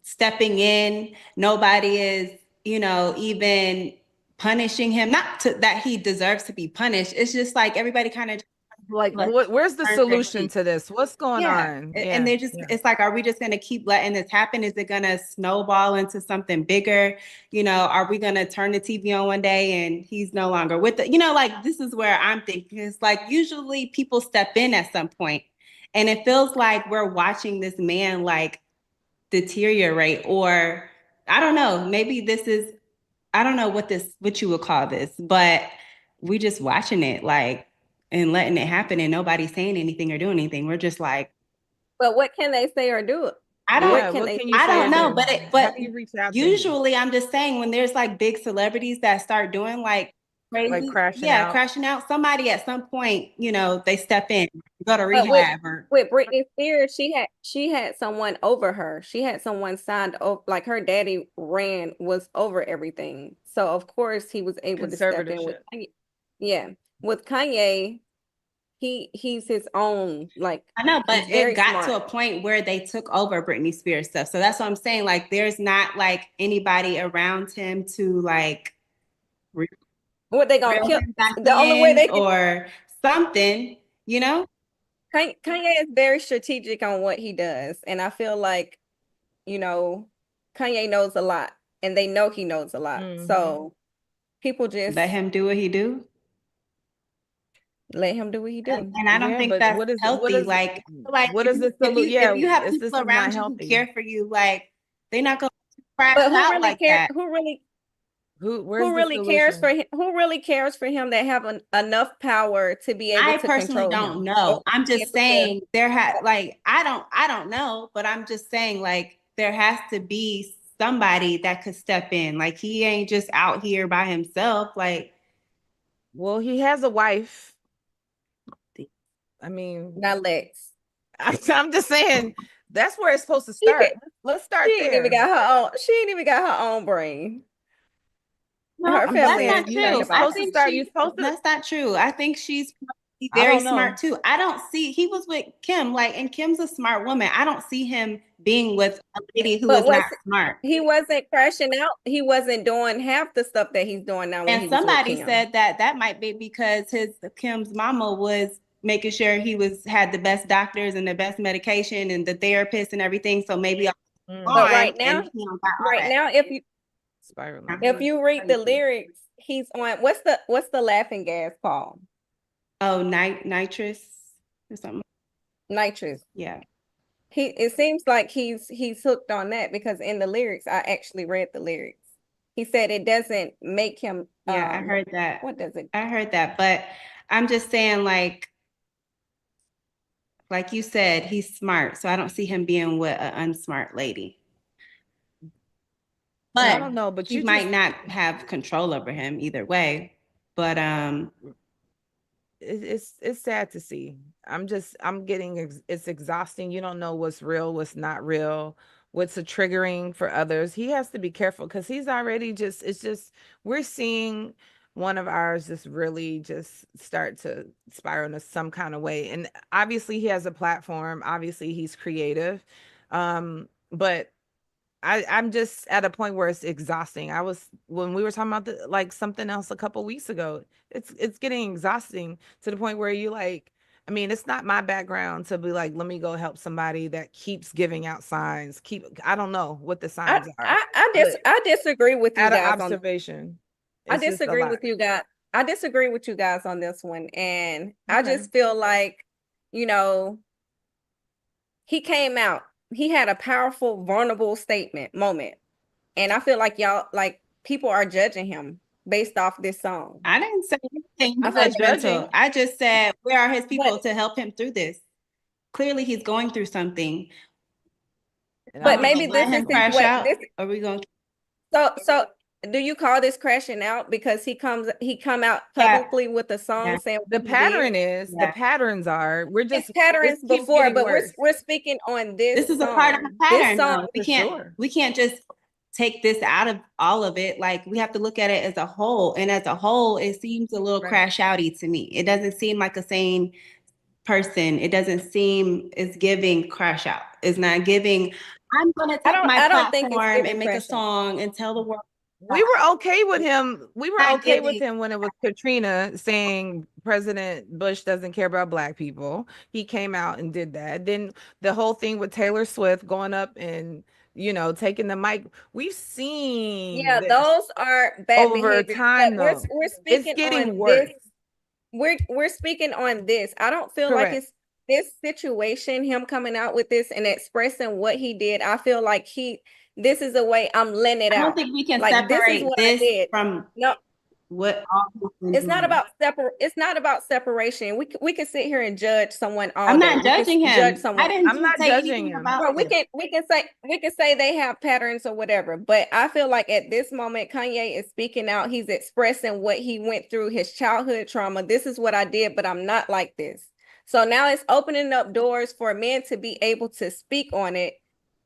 stepping in. Nobody is, even punishing him. Not that he deserves to be punished. It's just like everybody kind of like where's the solution to this? What's going on? And they're just it's like, are we just going to keep letting this happen? Is it going to snowball into something bigger? Are we going to turn the TV on one day and he's no longer with the, like this is where I'm thinking. It's like usually people step in at some point and it feels like we're watching this man like deteriorate, or I don't know, maybe this is, I don't know what you would call this, but we just watching it like and letting it happen and nobody's saying anything or doing anything. We're just like, but what can they say or do? I don't, What can what they? can you I say don't know, then? but How do you reach out to him? usually I'm just saying when there's like big celebrities that start doing like crazy, Like crashing out? crashing out, somebody at some point, you know, they step in, go to But rehab or with Britney Spears, she had someone over her. She had someone signed over, like her daddy was over everything. So of course he was able to step in with Conservatorship. Kanye. Yeah, with Kanye, he's his own, like I know, but he's it very got to a smart. point where they took over Britney Spears stuff. So that's what I'm saying. Like, there's not like anybody around him to like What they gonna reel kill? him back The only way in they can or something, you know? Kanye is very strategic on what he does, and I feel like, you know, Kanye knows a lot, and they know he knows a lot. Mhm. So people just Let him do what he do. let him do what he do. And I don't Yeah, think but that's healthy. Like, what if is the if solution? you Yeah, if you have this people is not around you who healthy. care for you, like they're not gonna crash But out like that. Where's the cares for solution? him? Who really cares for him that have enough power to be able I to personally control don't him? Or know. to I'm be just able to, saying like I don't know, but I'm just saying like there has to be somebody that could step in. Like he ain't just out here by himself. Like Well, he has a wife. I mean, not Lex. I'm just saying that's where it's supposed to She, start. Let's start she ain't even there. got her own. She ain't even got her own brain. no, Her I'm that's family is not saying concerned true. you're about I supposed her. to think start. You're supposed to. that's not true. I think she's probably I very don't know. smart too. I don't see he was with Kim, like, and Kim's a smart woman. I don't see him being with a lady who But is not smart. he wasn't crashing out. He wasn't doing half the stuff that he's doing now when And he was with somebody Kim. said that that might be because his Kim's mama was making sure he had the best doctors and the best medication and the therapist and everything. So maybe But on and he don't got all right that. now, Spiraling. if you read the lyrics, he's on what's the laughing gas called? Oh, nitrous or something. Nitrous. Yeah. It seems like he's hooked on that because in the lyrics, I actually read the lyrics. He said it doesn't make him Yeah, I heard that. What does it? I heard that, but I'm just saying like you said, he's smart. So I don't see him being with an unsmart lady. I But don't know, but she might not have control over him either way. But it's sad to see. I'm getting it's exhausting. You don't know what's real, what's not real, what's a triggering for others. He has to be careful because he's already it's just we're seeing one of ours just really just start to spiral into some kind of way. And obviously he has a platform, obviously he's creative. But I'm just at a point where it's exhausting. I was when we were talking about like something else a couple weeks ago. It's getting exhausting to the point where you like. I mean, it's not my background to be like, let me go help somebody that keeps giving out signs. I don't know what the signs are. I disagree with you Out of guys on. observation, I it's just a disagree lot. with you guys. I disagree with you guys on this one, and I Okay. just feel like, you know, he came out. He had a powerful, vulnerable moment. And I feel like people are judging him based off this song. I didn't say anything I feel like judgmental. I just said, where are his people But- to help him through this? Clearly, he's going through something. But maybe Let this is him his crash way. out. Are we going? So do you call this crashing out because he come out Yeah. publicly with a song Yeah. saying The what he pattern did? is the patterns are we're It's just patterns it keeps before, getting but worse. we're speaking on this This is a song. part of a This pattern. song, though. For sure. We can't just take this out of all of it. Like we have to look at it as a whole. And as a whole, it seems a little Right. crash outy to me. It doesn't seem like a sane person. It doesn't seem it's giving crash out. It's not giving. I'm gonna take my I don't think it's platform giving and make a crash out. song and tell the world. We were okay with him. We were Not okay with giving- him when it was Katrina saying President Bush doesn't care about Black people. He came out and did that. Then the whole thing with Taylor Swift going up and taking the mic. We've seen Yeah, this those are bad over behavior. time, But though. we're It's speaking getting on worse. this. We're speaking on this. I don't feel like Correct. it's this situation, him coming out with this and expressing what he did. I feel like this is a way I'm letting it I out. don't think we can Like, this is separate what I this did. from No, what all he's been It's not doing. about it's not about separation. We can sit here and judge someone all I'm day. not judging him. Judge someone. I didn't I'm not say judging anything him. about Well, we this. can say they have patterns or whatever, but I feel like at this moment, Kanye is speaking out. He's expressing what he went through, his childhood trauma. This is what I did, but I'm not like this. So now it's opening up doors for men to be able to speak on it.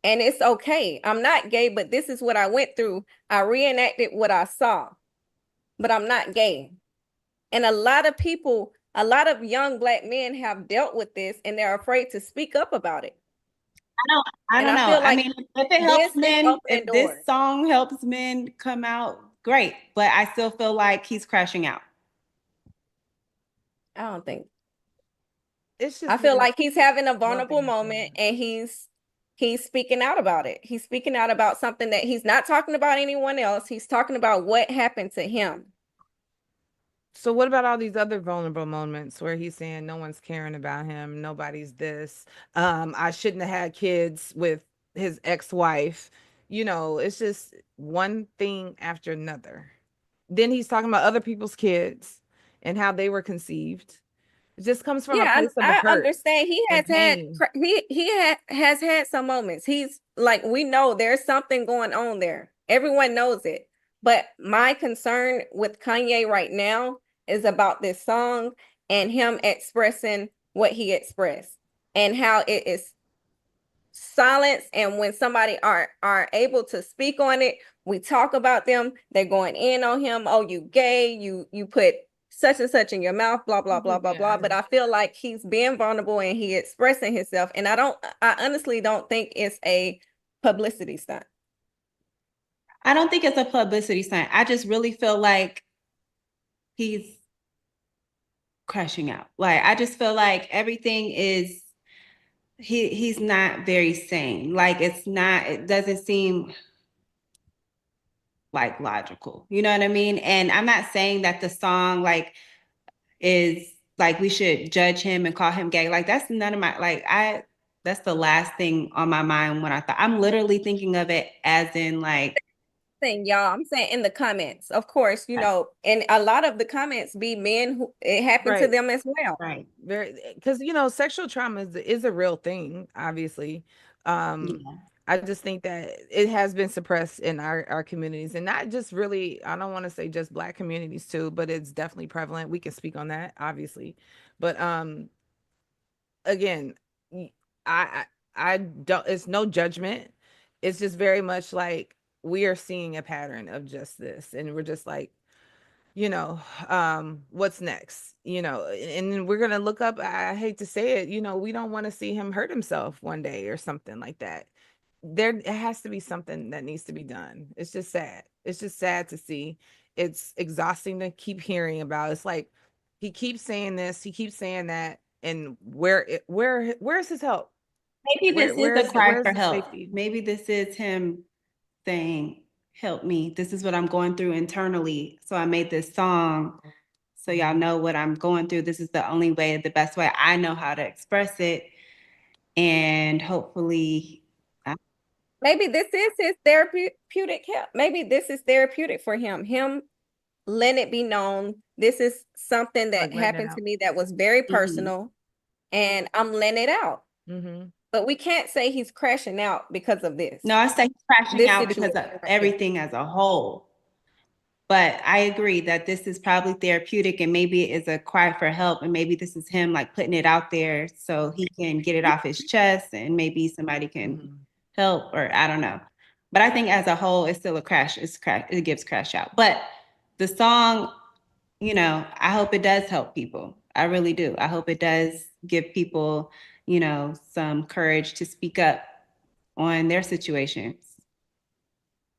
And it's okay. I'm not gay, but this is what I went through. I reenacted what I saw, but I'm not gay. And a lot of people, a lot of young Black men have dealt with this and they're afraid to speak up about it. I don't know. I mean, if it helps men, if this song helps men come out, great. But I still feel like he's crashing out. I don't think. It's just I feel like he's having a vulnerable moment and he's speaking out about it. He's speaking out about something that he's not talking about anyone else. He's talking about what happened to him. So what about all these other vulnerable moments where he's saying no one's caring about him, nobody's this, I shouldn't have had kids with his ex-wife. You know, it's just one thing after another. Then he's talking about other people's kids and how they were conceived. It just comes from a place of I hurt. understand. He has has had some moments. He's like, we know there's something going on there. Everyone knows it. But my concern with Kanye right now is about this song and him expressing what he expressed and how it is silenced. And when somebody are able to speak on it, we talk about them. They're going in on him. Oh, you gay. You put such and such in your mouth, blah, blah, blah, blah, blah. But I feel like he's being vulnerable and he expressing himself. And I honestly don't think it's a publicity stunt. I don't think it's a publicity stunt. I just really feel like he's crashing out. Like, I just feel like everything is, he's not very sane. Like, it doesn't seem like logical. You know what I mean? And I'm not saying that the song like is like we should judge him and call him gay. Like, that's none of my, that's the last thing on my mind when I'm literally thinking of it as in like, y'all, I'm saying in the comments, of course, you know, and a lot of the comments be men who it happened to them as well. Right. Very, because you know, sexual trauma is a real thing, obviously. I just think that it has been suppressed in our communities, and not just really, I don't want to say just Black communities too, but it's definitely prevalent. We can speak on that, obviously. But again, I don't, it's no judgment. It's just very much like we are seeing a pattern of just this, and we're just like, you know, what's next, you know, and we're gonna look up, I hate to say it, you know, we don't want to see him hurt himself one day or something like that. It has to be something that needs to be done. It's just sad. It's just sad to see. It's exhausting to keep hearing about. It's like he keeps saying this, he keeps saying that, and where's his help? Maybe this is a cry for help. Maybe this is him saying, help me. This is what I'm going through internally. So I made this song so y'all know what I'm going through. This is the only way, the best way I know how to express it. And hopefully maybe this is his therapeutic help. Maybe this is therapeutic for him. Let it be known. This is something that happened to me that was very personal, and I'm letting it out. But we can't say he's crashing out because of this. No, I say he's crashing out because of everything as a whole. But I agree that this is probably therapeutic, and maybe it is a cry for help, and maybe this is him like putting it out there so he can get it off his chest, and maybe somebody can help, or I don't know. But I think as a whole, it's still a crash. It gives crash out. But the song, you know, I hope it does help people. I really do. I hope it does give people, you know, some courage to speak up on their situations.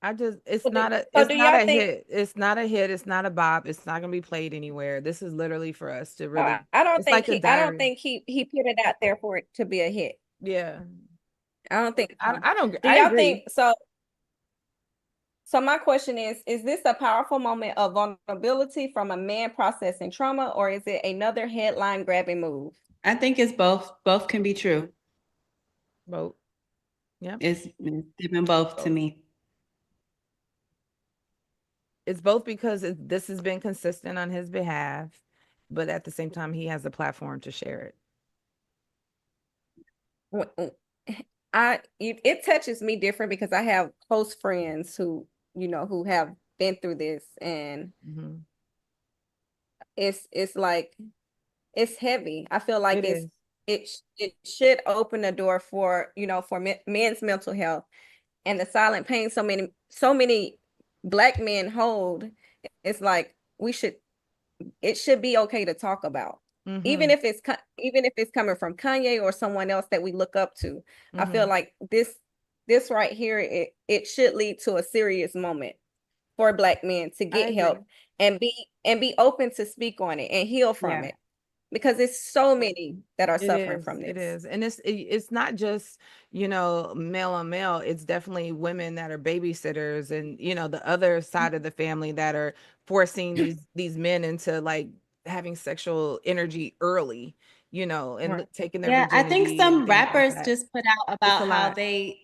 It's not a hit. It's not a hit. It's not a bop. It's not gonna be played anywhere. This is literally for us to really. I don't think he put it out there for it to be a hit. Yeah, I don't think. I don't. Do y'all think so? So my question is this a powerful moment of vulnerability from a man processing trauma, or is it another headline grabbing move? I think it's both. Both can be true. Both. Yeah. It's given both to me. It's both because this has been consistent on his behalf, but at the same time, he has a platform to share it. It touches me different because I have close friends who, who have been through this, and it's like it's heavy. I feel like it should open the door for, for men's mental health and the silent pain so many Black men hold. It's like it should be okay to talk about. Even if it's coming from Kanye or someone else that we look up to. I feel like this right here, it should lead to a serious moment for Black men to get help and be open to speak on it and heal from it. Because it's so many that are suffering from this. It is. And it's not just, male on male. It's definitely women that are babysitters and, the other side of the family that are forcing these men into like having sexual energy early, and taking their virginity. I think some rappers just put out about how they,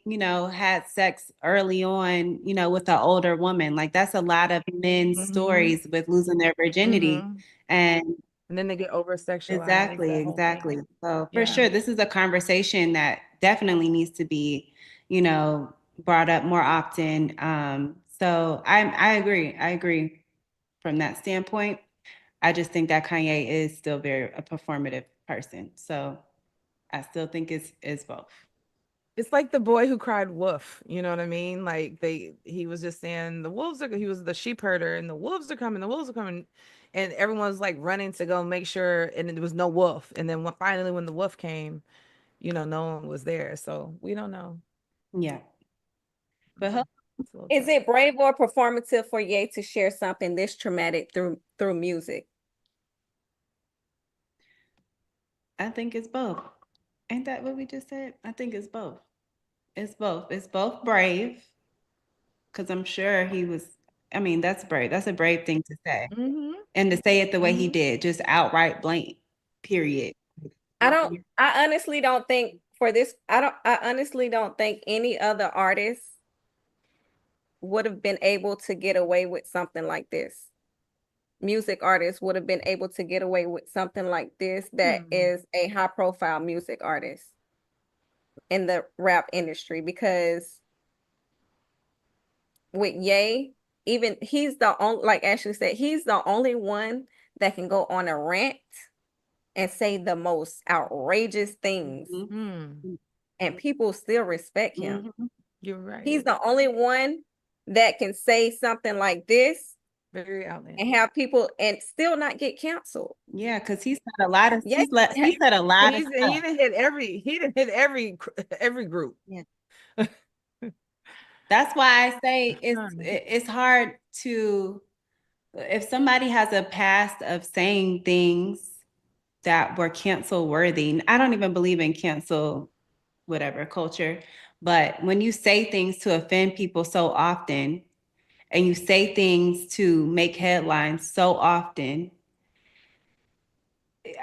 had sex early on, with an older woman. Like that's a lot of men's stories with losing their virginity. And then they get over sexualized. Exactly. So for sure, this is a conversation that definitely needs to be, brought up more often. So I agree from that standpoint. I just think that Kanye is still very a performative person. So I still think it's both. It's like the boy who cried wolf, you know what I mean? Like he was just saying he was the sheep herder and the wolves are coming. And everyone's like running to go make sure, and there was no wolf. And then finally when the wolf came, no one was there. So we don't know. Yeah. But is it brave or performative for Ye to share something this traumatic through music? I think it's both. Ain't that what we just said? I think it's both. It's both. It's both brave, because I'm sure he was. I mean, that's brave. That's a brave thing to say, and to say it the way he did, just outright blatant. Period. I honestly don't think for this. I honestly don't think any other artist would have been able to get away with something like this. Music artists would have been able to get away with something like this that is a high profile music artist in the rap industry, because with Ye, even he's the only, like Ashley said, he's the only one that can go on a rant and say the most outrageous things and people still respect him. You're right. He's the only one that can say something like this very outlandish and have people and still not get canceled. Yeah, because he said a lot of he said a lot of stuff. He didn't hit every group. Yeah. That's why I say it's hard to, if somebody has a past of saying things that were cancel worthy. I don't even believe in cancel whatever culture, but when you say things to offend people so often, and you say things to make headlines so often,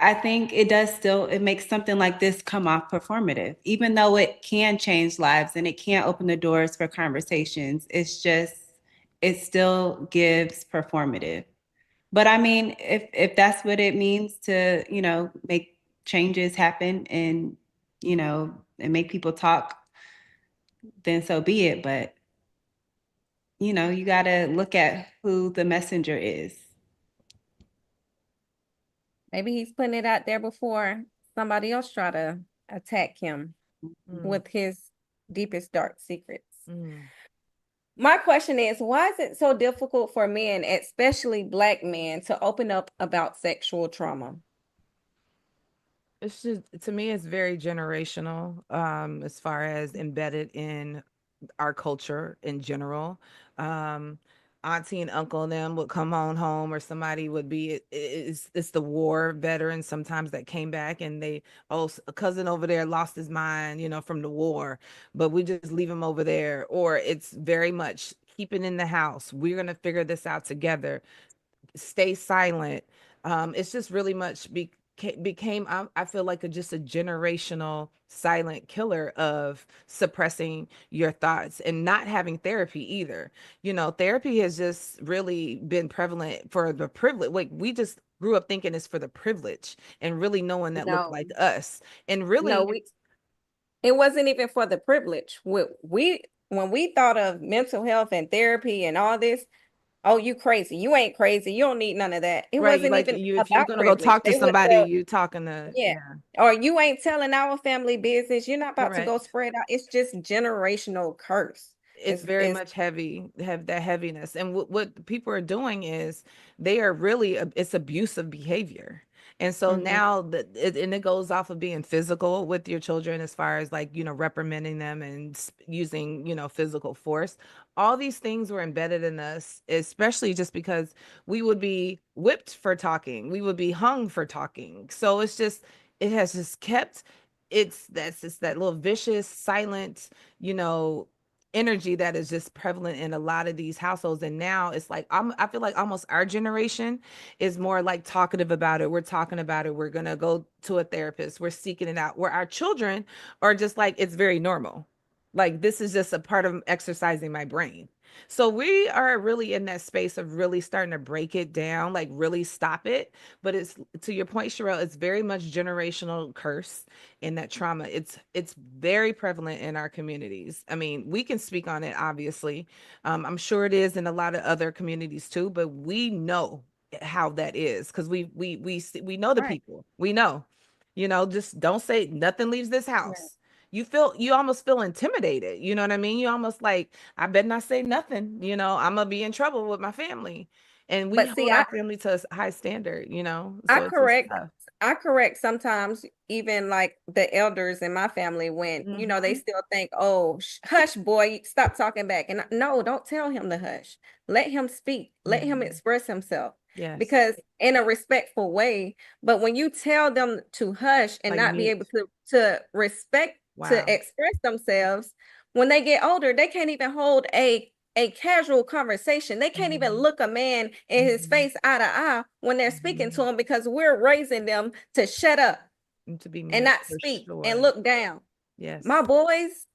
I think it makes something like this come off performative, even though it can change lives and it can open the doors for conversations. It still gives performative. But I mean, if that's what it means to, make changes happen and, and make people talk, then so be it. But, you got to look at who the messenger is. Maybe he's putting it out there before somebody else try to attack him with his deepest dark secrets. My question is, why is it so difficult for men, especially Black men, to open up about sexual trauma? It's just, to me, it's very generational, as far as embedded in our culture in general. Auntie and uncle and them would come on home, or somebody would be, it's the war veteran sometimes that came back and a cousin over there lost his mind, from the war, but we just leave him over there. Or it's very much keeping in the house. We're going to figure this out together. Stay silent. It's just really much became, I feel like, just a generational silent killer of suppressing your thoughts and not having therapy either. Therapy has just really been prevalent for the privilege. Like, we just grew up thinking it's for the privilege and really no one that looked No, like us. And no, really, it wasn't even for the privilege. When we thought of mental health and therapy and all this, oh, you crazy. You ain't crazy. You don't need none of that. It right, wasn't like, even if you're about gonna go privilege. talk to They would somebody, tell, you talking to, yeah. yeah, Or you ain't telling our family business. You're not about to go correct. spread out. It's just generational curse. It's very It's much heavy, have that heaviness. And what people are doing is they are really, it's abusive behavior. And so mhm, now and it goes off of being physical with your children, as far as, like, reprimanding them and using, physical force. All these things were embedded in us, especially just because we would be whipped for talking, we would be hung for talking. So it has just kept, that's just that little vicious, silent, you know, energy that is just prevalent in a lot of these households. And now it's like, I feel like almost our generation is more like talkative about it. We're talking about it. We're gonna go to a therapist. We're seeking it out. Where our children are just like, it's very normal. Like, this is just a part of exercising my brain. So we are really in that space of really starting to break it down, like really stop it. But it's, to your point, Sharelle, it's very much generational curse in that trauma. It's very prevalent in our communities. I mean, we can speak on it, obviously. I'm sure it is in a lot of other communities too, but we know how that is because we know the right. people. We know, just don't say nothing leaves this Right. house. You almost feel intimidated. You know what I mean? You almost like, I better not say nothing. I'm gonna be in trouble with my family. And we But see, hold our family to a high standard, I so it's just correct tough. I correct sometimes even like the elders in my family when they Mhm. still think, oh, hush boy, stop talking back. And no, don't tell him to hush. Let him speak. Let him Mhm. express himself Yes. because in a respectful way. But when you tell them to hush and Like not be mute. able to respect to Wow. express themselves, when they get older, they can't even hold a casual conversation. They can't even Mhm. look a man in his Mhm. face eye to eye when they're speaking to Mhm. him because we're raising them to shut up And to be and mute not for speak and sure. look down. My Yes. boys,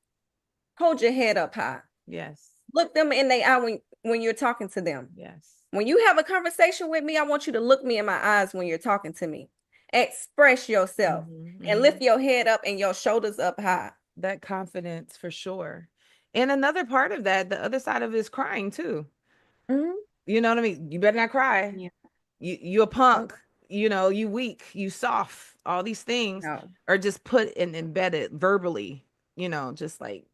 hold your head up high. Yes. Look them in the eye when you're talking to them. Yes. When you have a conversation with me, I want you to look me in my eyes when you're talking to me. Express yourself Mhm. and lift Mhm. your head up and your shoulders up high. That confidence for sure. And another part of that, the other side of it is crying too. Mhm. You know what I mean? You better not cry. Yeah. You a Oh, punk, you weak, you soft. All these things no. are just put and embedded verbally, just like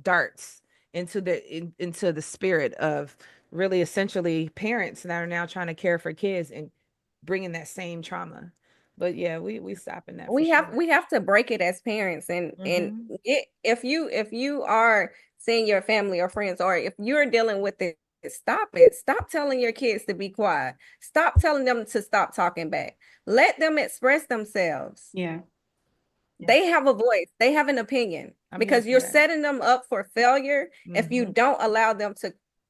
darts into the spirit of really essentially parents that are now trying to care for kids and bringing that same trauma. But yeah, we stopping that for sure. We have to break it as parents and Hmm. if you are seeing your family or friends or if you're dealing with it, stop it. Stop telling your kids to be quiet. Stop telling them to stop talking back. Let them express themselves. Yeah. Yeah, They have a voice. They have an opinion I'm here because for you're that. setting them up for failure if you Hmm. don't allow them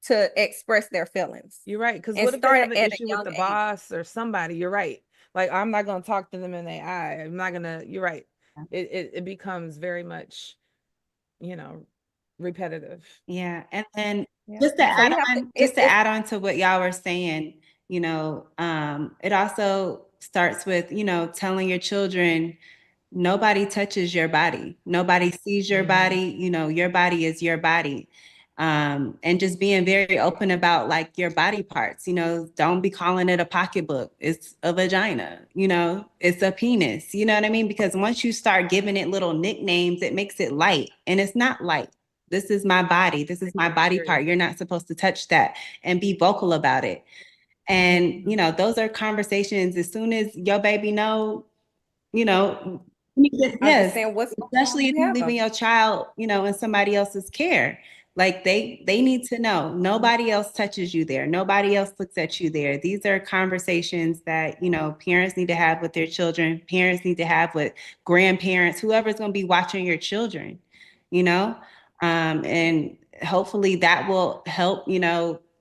to express their feelings You're right. Because and what if they start have an at a issue with young the age. boss or somebody? You're right. Like, I'm not gonna talk to them in their eye. I'm not gonna. You're right. It becomes very much, you know, repetitive. Yeah. And then Yeah. just to So add you have to on, just to add on to what y'all were saying, it also starts with, telling your children nobody touches your body. Nobody sees your Mhm. body. Your body is your body. And just being very open about like your body parts, don't be calling it a pocketbook. It's a vagina, it's a penis, you know what I mean? Because once you start giving it little nicknames, it makes it light and it's not light. This is my body. This is my body True. part. You're not supposed to touch that and be vocal about it. And, Mhm. those are conversations as soon as your baby know, yes, understand what's going on. especially if You you have leaving them. your child, in somebody else's care. Like they need to know nobody else touches you there. Nobody else looks at you there. These are conversations that, parents need to have with their children. Parents need to have with grandparents, whoever's going to be watching your children, you know? And hopefully that will help,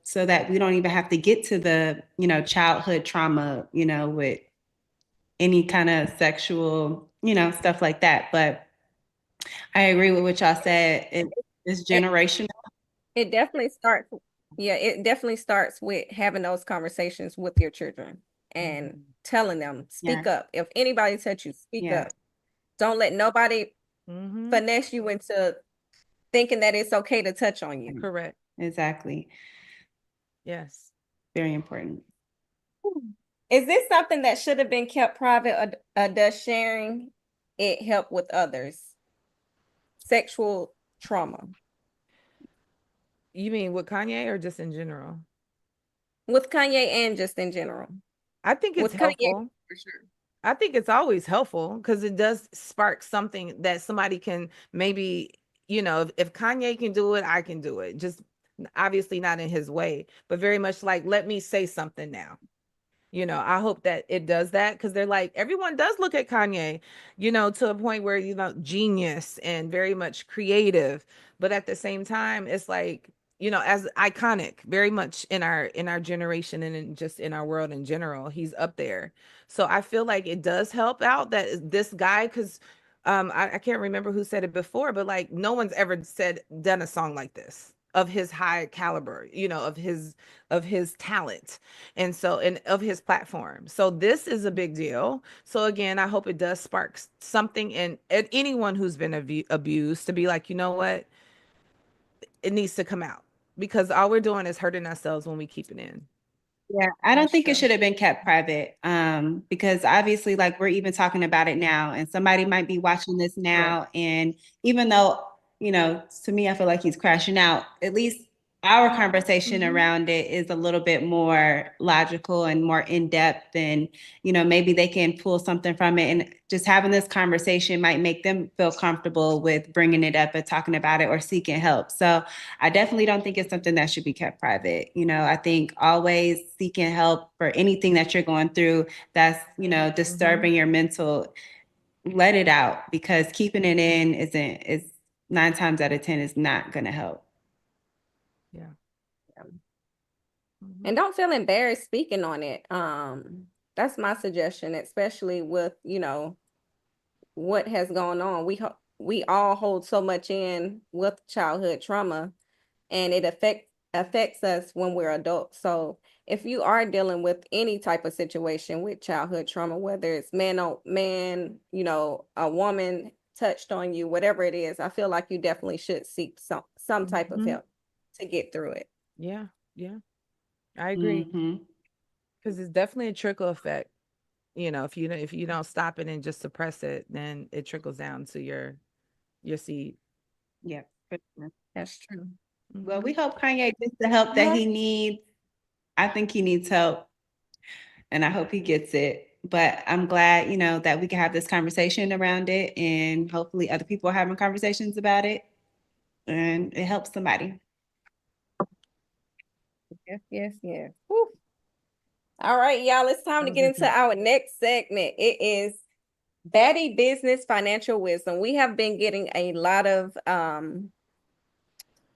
so that we don't even have to get to the, childhood trauma, with any kind of sexual, stuff like that. But I agree with what y'all said. It's generational. It definitely starts, yeah, it definitely starts with having those conversations with your children and telling them, speak up. If anybody touch you, speak up. Don't let nobody finesse you into thinking that it's okay to touch on you. Correct. Exactly. Yes. Very important. Is this something that should have been kept private, or does sharing it help with others? Sexual trauma. You mean with Kanye or just in general? With Kanye and just in general. I think it's With Kanye, helpful. for sure. I think it's always helpful because it does spark something that somebody can maybe, if Kanye can do it, I can do it. Just obviously not in his way, but very much like, let me say something now. I hope that it does that because they're like, everyone does look at Kanye, to a point where, genius and very much creative. But at the same time, it's like, as iconic, very much in our generation and just in our world in general, he's up there. So I feel like it does help out that this guy, because I can't remember who said it before, but like no one's ever done a song like this of his high caliber, of his talent and of his platform. So this is a big deal. So again, I hope it does spark something in anyone who's been abused to be like, you know what, it needs to come out because all we're doing is hurting ourselves when we keep it in. Yeah, I don't think it should have been kept private, because obviously, like, we're even talking about it now, and somebody might be watching this now, and even though, to me, I feel like he's crashing out, at least our conversation around it is a little bit more logical and more in-depth, and, maybe they can pull something from it, and just having this conversation might make them feel comfortable with bringing it up and talking about it or seeking help. So I definitely don't think it's something that should be kept private. I think always seeking help for anything that you're going through that's, disturbing your mental, let it out, because keeping it in is 9 times out of 10 is not going to help. Yeah. And don't feel embarrassed speaking on it. That's my suggestion, especially with, what has gone on. We all hold so much in with childhood trauma, and it affects us when we're adults. So if you are dealing with any type of situation with childhood trauma, whether it's man on man, a woman touched on you, whatever it is, I feel like you definitely should seek some type of help to get through it. Yeah. I agree. Because it's definitely a trickle effect. If you don't stop it and just suppress it, then it trickles down to your seed. Yeah, that's true. Well, we hope Kanye gets the help that he needs. I think he needs help, and I hope he gets it. But I'm glad, that we can have this conversation around it, and hopefully other people are having conversations about it, and it helps somebody. Yes. Whew. All right, y'all, it's time to get into our next segment. It is Baddie Business Financial Wisdom. We have been getting a lot of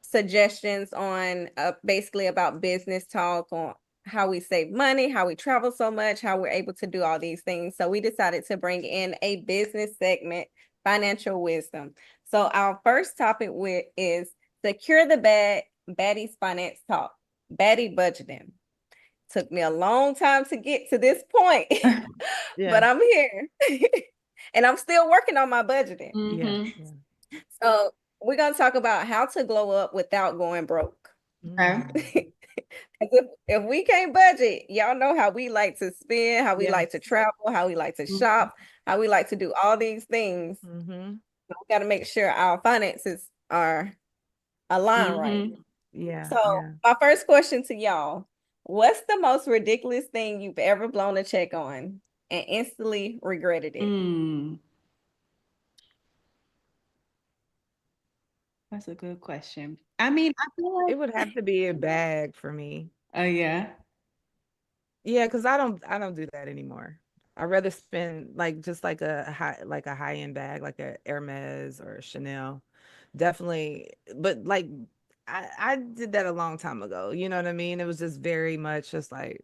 suggestions on basically about business talk, on how we save money, how we travel so much, how we're able to do all these things. So we decided to bring in a business segment, Financial Wisdom. So our first topic is Secure the Baddies Finance Talk, Baddie Budgeting. Took me a long time to get to this point, but I'm here. And I'm still working on my budgeting. So we're going to talk about how to glow up without going broke. If we can't budget, y'all know how we like to spend, how we like to travel, how we like to shop, how we like to do all these things. We got to make sure our finances are aligned right. So my first question to y'all, what's the most ridiculous thing you've ever blown a check on and instantly regretted it? That's a good question. I mean, I feel like it would have to be a bag for me. Oh yeah. Yeah, because I don't do that anymore. I'd rather spend just like a high end bag, like a Hermes or a Chanel. Definitely, but I did that a long time ago. You know what I mean? It was just very much just like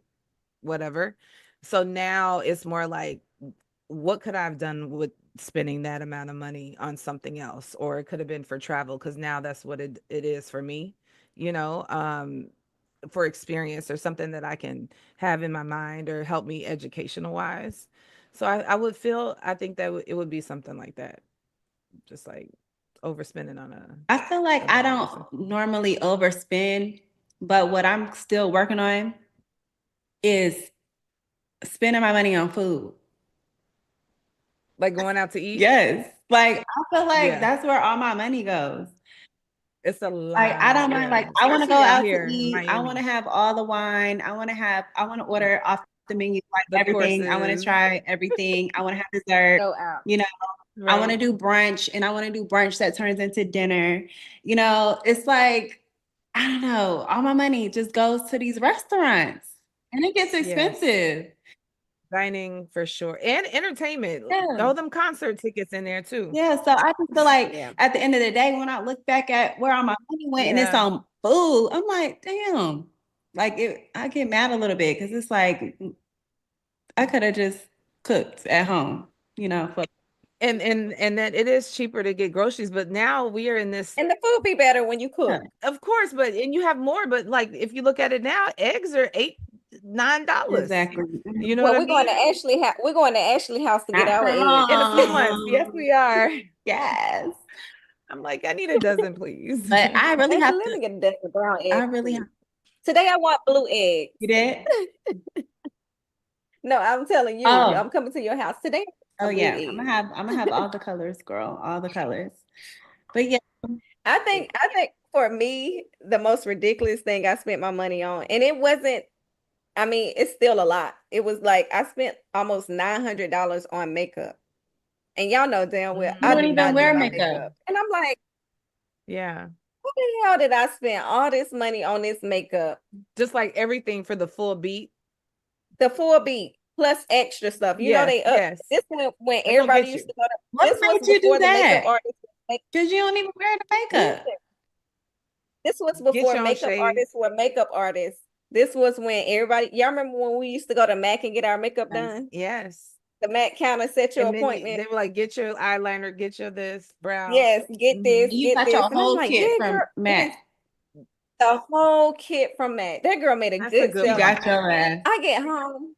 whatever. So now it's more like what could I have done with spending that amount of money on something else? Or it could have been for travel, because now that's what it is for me, for experience or something that I can have in my mind or help me educational wise. So I think that it would be something like that. Just like overspending on I feel like I don't normally overspend, but what I'm still working on is spending my money on food. Like going out to eat? Yes. Like I feel like that's where all my money goes. It's a lot. Like I don't mind. Like I want to go out to eat. I want to have all the wine. I want to order off the menu, like everything. I want to try everything. I want to have dessert. Go out. I want to do brunch, and I want to do brunch that turns into dinner. It's like, I don't know. All my money just goes to these restaurants, and it gets expensive. Dining for sure, and entertainment. Throw them concert tickets in there too. Yeah, so I just feel like at the end of the day, when I look back at where all my money went and it's on food, I'm like, damn. Like I get mad a little bit because it's like I could have just cooked at home, for and that it is cheaper to get groceries, but now we are in this, and the food be better when you cook. Of course, and you have more. But like if you look at it now, eggs are $8-9. Exactly. You know what I mean? We're going to Ashley house to get our eggs in a few months. Yes, we are. Yes. I'm like, I need a dozen, please. But I really have to get a dozen brown eggs. I really have. Today I want blue eggs. You did? No, I'm telling you. I'm coming to your house today. Oh yeah, I'm gonna have all the colors, girl, all the colors. But yeah, I think for me, the most ridiculous thing I spent my money on, and it wasn't. I mean, it's still a lot. It was like I spent almost $900 on makeup, and y'all know damn well I don't even wear makeup. And I'm like, yeah, what the hell did I spend all this money on this makeup? Just like everything for the full beat. The full beat plus extra stuff. You know they up. Yes. This when everybody used to go to. What made you do that? Because you don't even wear the makeup. This was before makeup artists were makeup artists. This was when everybody. Y'all remember when we used to go to MAC and get our makeup done? Yes. The MAC counter set your appointment. They were like, get your eyeliner, get your this brown. Yes, get this. You got your whole kit from MAC. The whole kit from MAC. That girl made a good sale. You got your ass. I get home.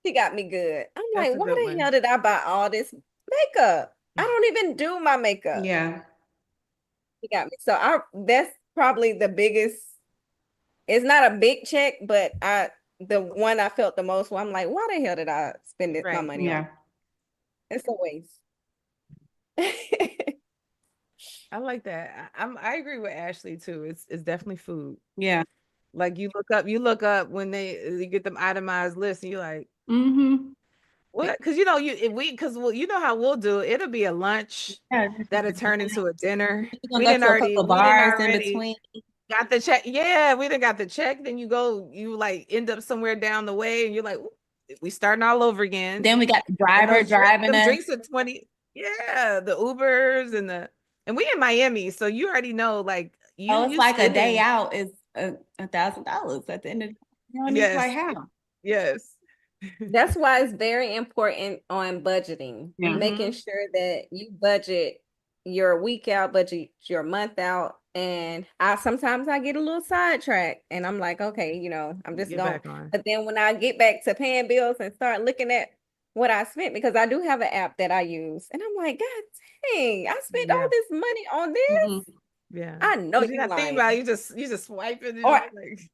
She got me good. I'm like, why the hell did I buy all this makeup? I don't even do my makeup. Yeah. She got me. So that's probably the biggest. It's not a big check, but the one I felt the most. I'm like, why the hell did I spend my money on? It's a waste. I like that. I agree with Ashley too. It's definitely food. Yeah. Like you look up when you get them itemized lists, and you're like, what? Because you know how we'll do it. It'll be a lunch that'll turn into a dinner. We didn't already bars in between. Got the check. Yeah, we done got the check. Then you like end up somewhere down the way, and you're like, we starting all over again. Then we got the driver driving us. Drinks at 20. Yeah, the Ubers and we in Miami, so you already know, like it's like a day out is $1,000 at the end of the day. You don't need quite how. Yes. That's why it's very important on budgeting, making sure that you budget your week out, budget your month out. And sometimes I get a little sidetracked and I'm like, okay, I'm just going. But then when I get back to paying bills and start looking at what I spent, because I do have an app that I use, and I'm like, God dang, I spent all this money on this. Yeah, I know you're not thinking about it, you just swipe it, or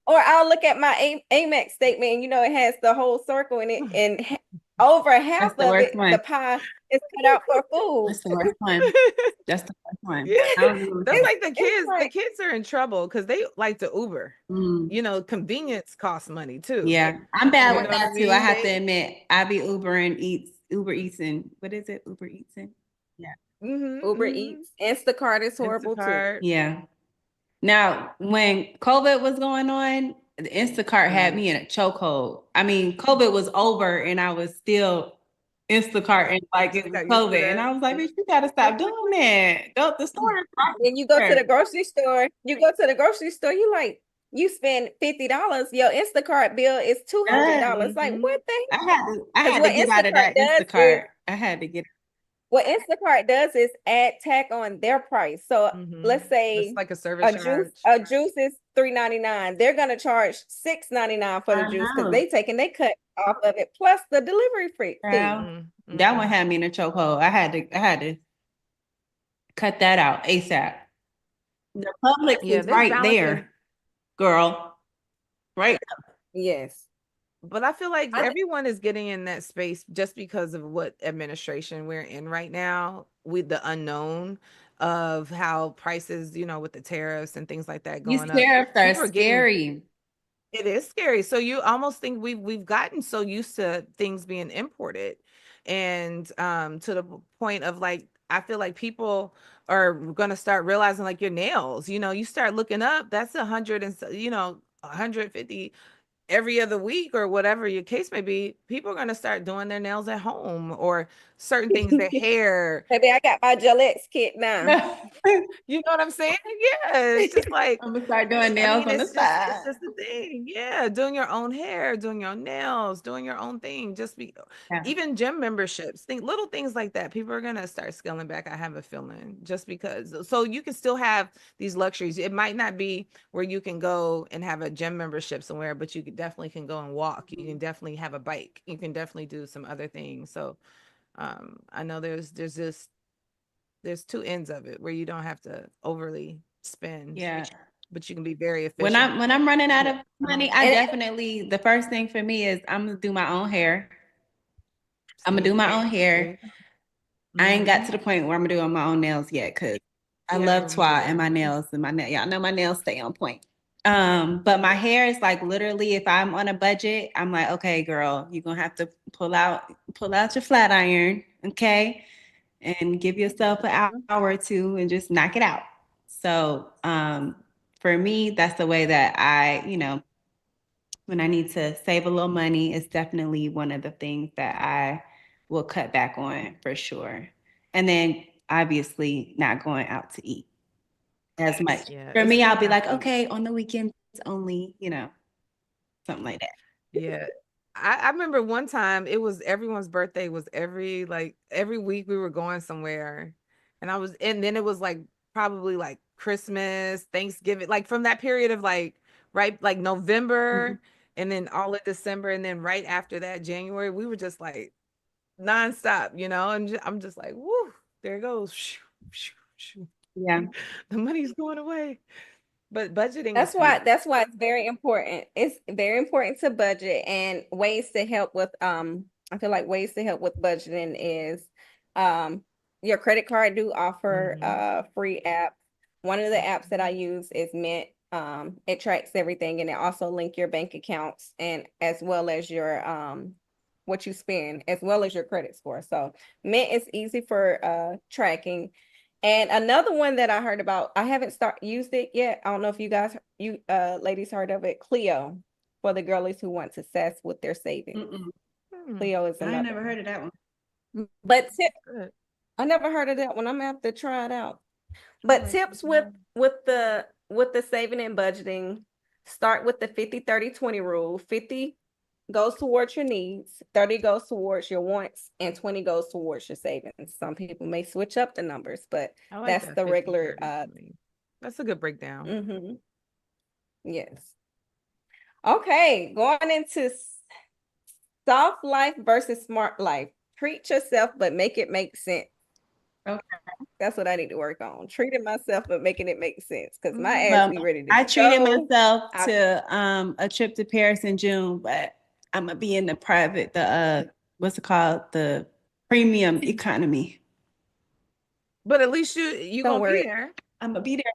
I'll look at my Amex statement, and it has the whole circle in it, and over half of it, the pie is cut out for food. That's the worst one. That's the worst one. Yeah, that's like the kids. The kids are in trouble because they like to Uber. Convenience costs money too. Yeah, I'm bad with that too. I have to admit, I be Uber Eats, and what is it? Uber Eats. Yeah. Uber Eats. Instacart is horrible too. Yeah. Now, when COVID was going on, the Instacart had me in a chokehold. I mean, COVID was over and I was still Instacart and like it was COVID. And I was like, bitch, you gotta stop doing that. Go to the store. Then you go to the grocery store. You like, you spend $50, your Instacart bill is $200. Like, what the I heck? had what to get out of that Instacart does is Instacart. I had to get. what Instacart does is add tack on their price. So let's It's say like a service charge. a juice is $3.99. They're gonna charge $6.99 for the juice because they cut off of it plus the delivery fee. That one had me in a chokehold. I had to cut that out ASAP. The Publix is right there, girl. Right. Yes. But I feel like everyone is getting in that space just because of what administration we're in right now, with the unknown of how prices, with the tariffs and things like that going up. These tariffs are scary. It is scary. So you almost think we've gotten so used to things being imported, and to the point of like, I feel like people are gonna start realizing, like, your nails, you start looking up, that's 100 and 150 every other week or whatever your case may be. People are going to start doing their nails at home, or certain things, their hair. Maybe I got my Gillette's kit now. You know what I'm saying? Yeah, it's just like, I'm gonna start doing nails on the side. It's just the thing. Yeah, doing your own hair, doing your nails, doing your own thing. Even gym memberships, little things like that. People are gonna start scaling back, I have a feeling, just because. So you can still have these luxuries. It might not be where you can go and have a gym membership somewhere, but you definitely can go and walk. You can definitely have a bike. You can definitely do some other things. So I know there's two ends of it where you don't have to overly spend. Yeah. But you can be very efficient. When I'm running out of money, I definitely, the first thing for me is I'm gonna do my own hair. I'm gonna do my own hair. I ain't got to the point where I'm gonna do my own nails yet, because I love twat and my nails y'all know my nails stay on point. But my hair is like, literally, if I'm on a budget, I'm like, okay, girl, you're gonna have to pull out your flat iron, okay, and give yourself an hour or two and just knock it out. So for me, that's the way that I, when I need to save a little money, it's definitely one of the things that I will cut back on for sure. And then obviously not going out to eat as much. For me, I'll be like, okay, on the weekends only, something like that. Yeah. I remember one time, it was everyone's birthday was every week we were going somewhere, and then it was like probably like Christmas, Thanksgiving, like from that period of like November, and then all of December, and then right after that, January, we were just like nonstop, and I'm just like, whoo, there it goes. Yeah. The money's going away. But budgeting. That's why it's very important. It's very important to budget, and ways to help with I feel like ways to help with budgeting is your credit card do offer free apps. One of the apps that I use is Mint. It tracks everything, and it also link your bank accounts, and as well as your what you spend, as well as your credit score. So Mint is easy for tracking. And another one that I heard about, I haven't used it yet. I don't know if you ladies heard of it, Clio, for the girlies who want to sass with their savings. Clio is another. I never heard of that one. But I never heard of that one. I'm gonna have to try it out. But tips with the saving and budgeting, start with the 50-30-20 rule. 50 goes towards your needs, 30 goes towards your wants, and 20 goes towards your savings. Some people may switch up the numbers, but that's the regular. That's a good breakdown. Yes. Okay, going into soft life versus smart life. Treat yourself, but make it make sense. Okay. That's what I need to work on. Treating myself, but making it make sense, because my ass be ready to I treated myself to a trip to Paris in June, but I'm gonna be in the private, what's it called? The premium economy. But at least you gonna be there. I'm gonna be there.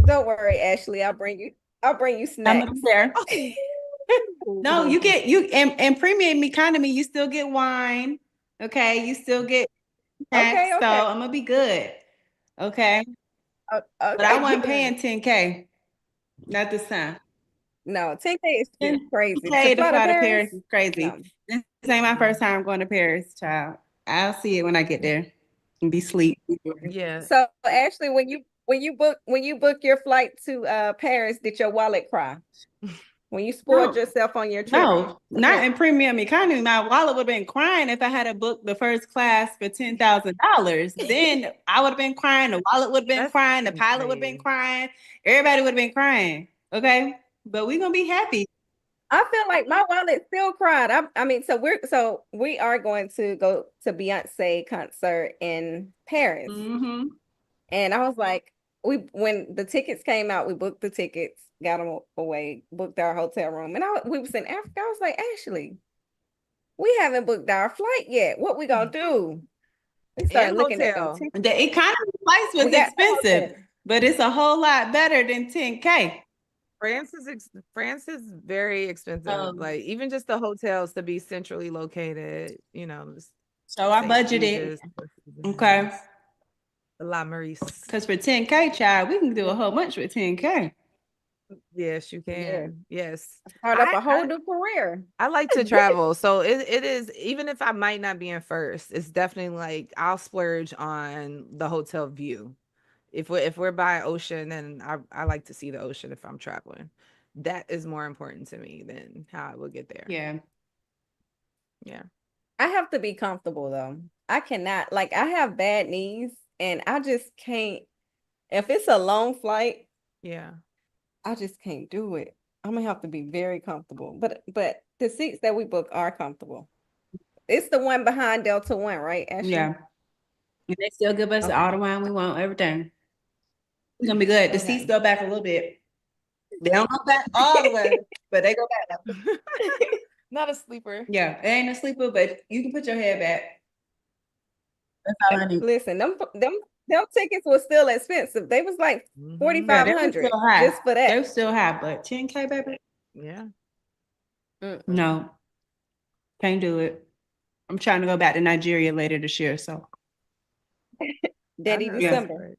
Don't worry, Ashley. I'll bring you snacks. I'm gonna be there. No, you in premium economy, you still get wine. Okay, you still get snacks, okay. So I'm gonna be good. Okay. Okay. But I wasn't paying $10K. Not this time. No, $10K is crazy. $10K to fly to Paris is crazy. No. This ain't my first time going to Paris, child. I'll see it when I get there and be asleep. Yeah. So Ashley, when when you book your flight to Paris, did your wallet cry? When you spoiled yourself on your trip? No, not in premium economy. My wallet would have been crying if I had to book the first class for $10,000. Then I would have been crying. The wallet would have been crying. The pilot would have been crying. Everybody would have been crying. Okay, but we're gonna be happy. I feel like my wallet still cried. I mean, so we are going to go to Beyonce concert in Paris, and I was like, when the tickets came out, we booked the tickets, got them away, booked our hotel room, and we was in Africa. I was like, Ashley, we haven't booked our flight yet. What we gonna do? We started looking at them tickets. The economy flights was expensive, but it's a whole lot better than 10K. France is very expensive. Like even just the hotels to be centrally located, you know. So I budgeted. Okay. La Maurice. Because for 10K, child, we can do a whole bunch with 10K. Yes, you can. Yeah. Yes. Start up a whole new career. I like to travel. So it is, even if I might not be in first, it's definitely like I'll splurge on the hotel view. If we're by ocean, then I like to see the ocean if I'm traveling. That is more important to me than how I will get there. Yeah. Yeah. I have to be comfortable though. I cannot, like, I have bad knees and I just can't, if it's a long flight, yeah, I just can't do it. I'm gonna have to be very comfortable. But the seats that we book are comfortable. It's the one behind Delta One, right, Ashley? Yeah. And they still give us all the wine we want, everything. It's gonna be good. The seats go back a little bit. They don't go back all the way, but they go back. Not a sleeper. Yeah, it ain't a sleeper, but you can put your head back. That's all I need. Listen, them tickets were still expensive. They was like $4,500 just for that. They're still high, but 10K, baby. Yeah. No, can't do it. I'm trying to go back to Nigeria later this year, so. Daddy December.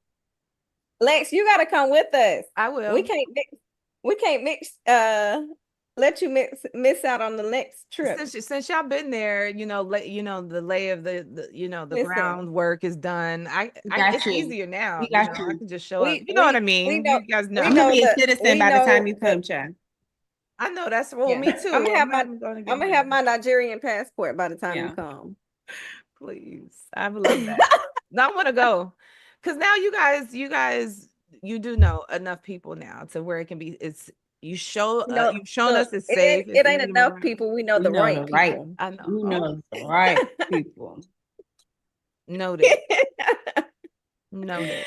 Lex, you gotta come with us. I will. We can't let you miss out on the next trip. Since y'all been there, you know, the lay of the groundwork is done. It's easier now. I can just show up. You know what I mean? You guys know. I'm gonna be a citizen by the time you come, Chad. I know that's me too. I'm gonna have my Nigerian passport by the time you come. Please, I would love that. I want to go because now you guys, you do know enough people now to where it can be. You've shown us it's safe. It ain't enough people. We know the right people. I know. We know the right people. Noted. Noted.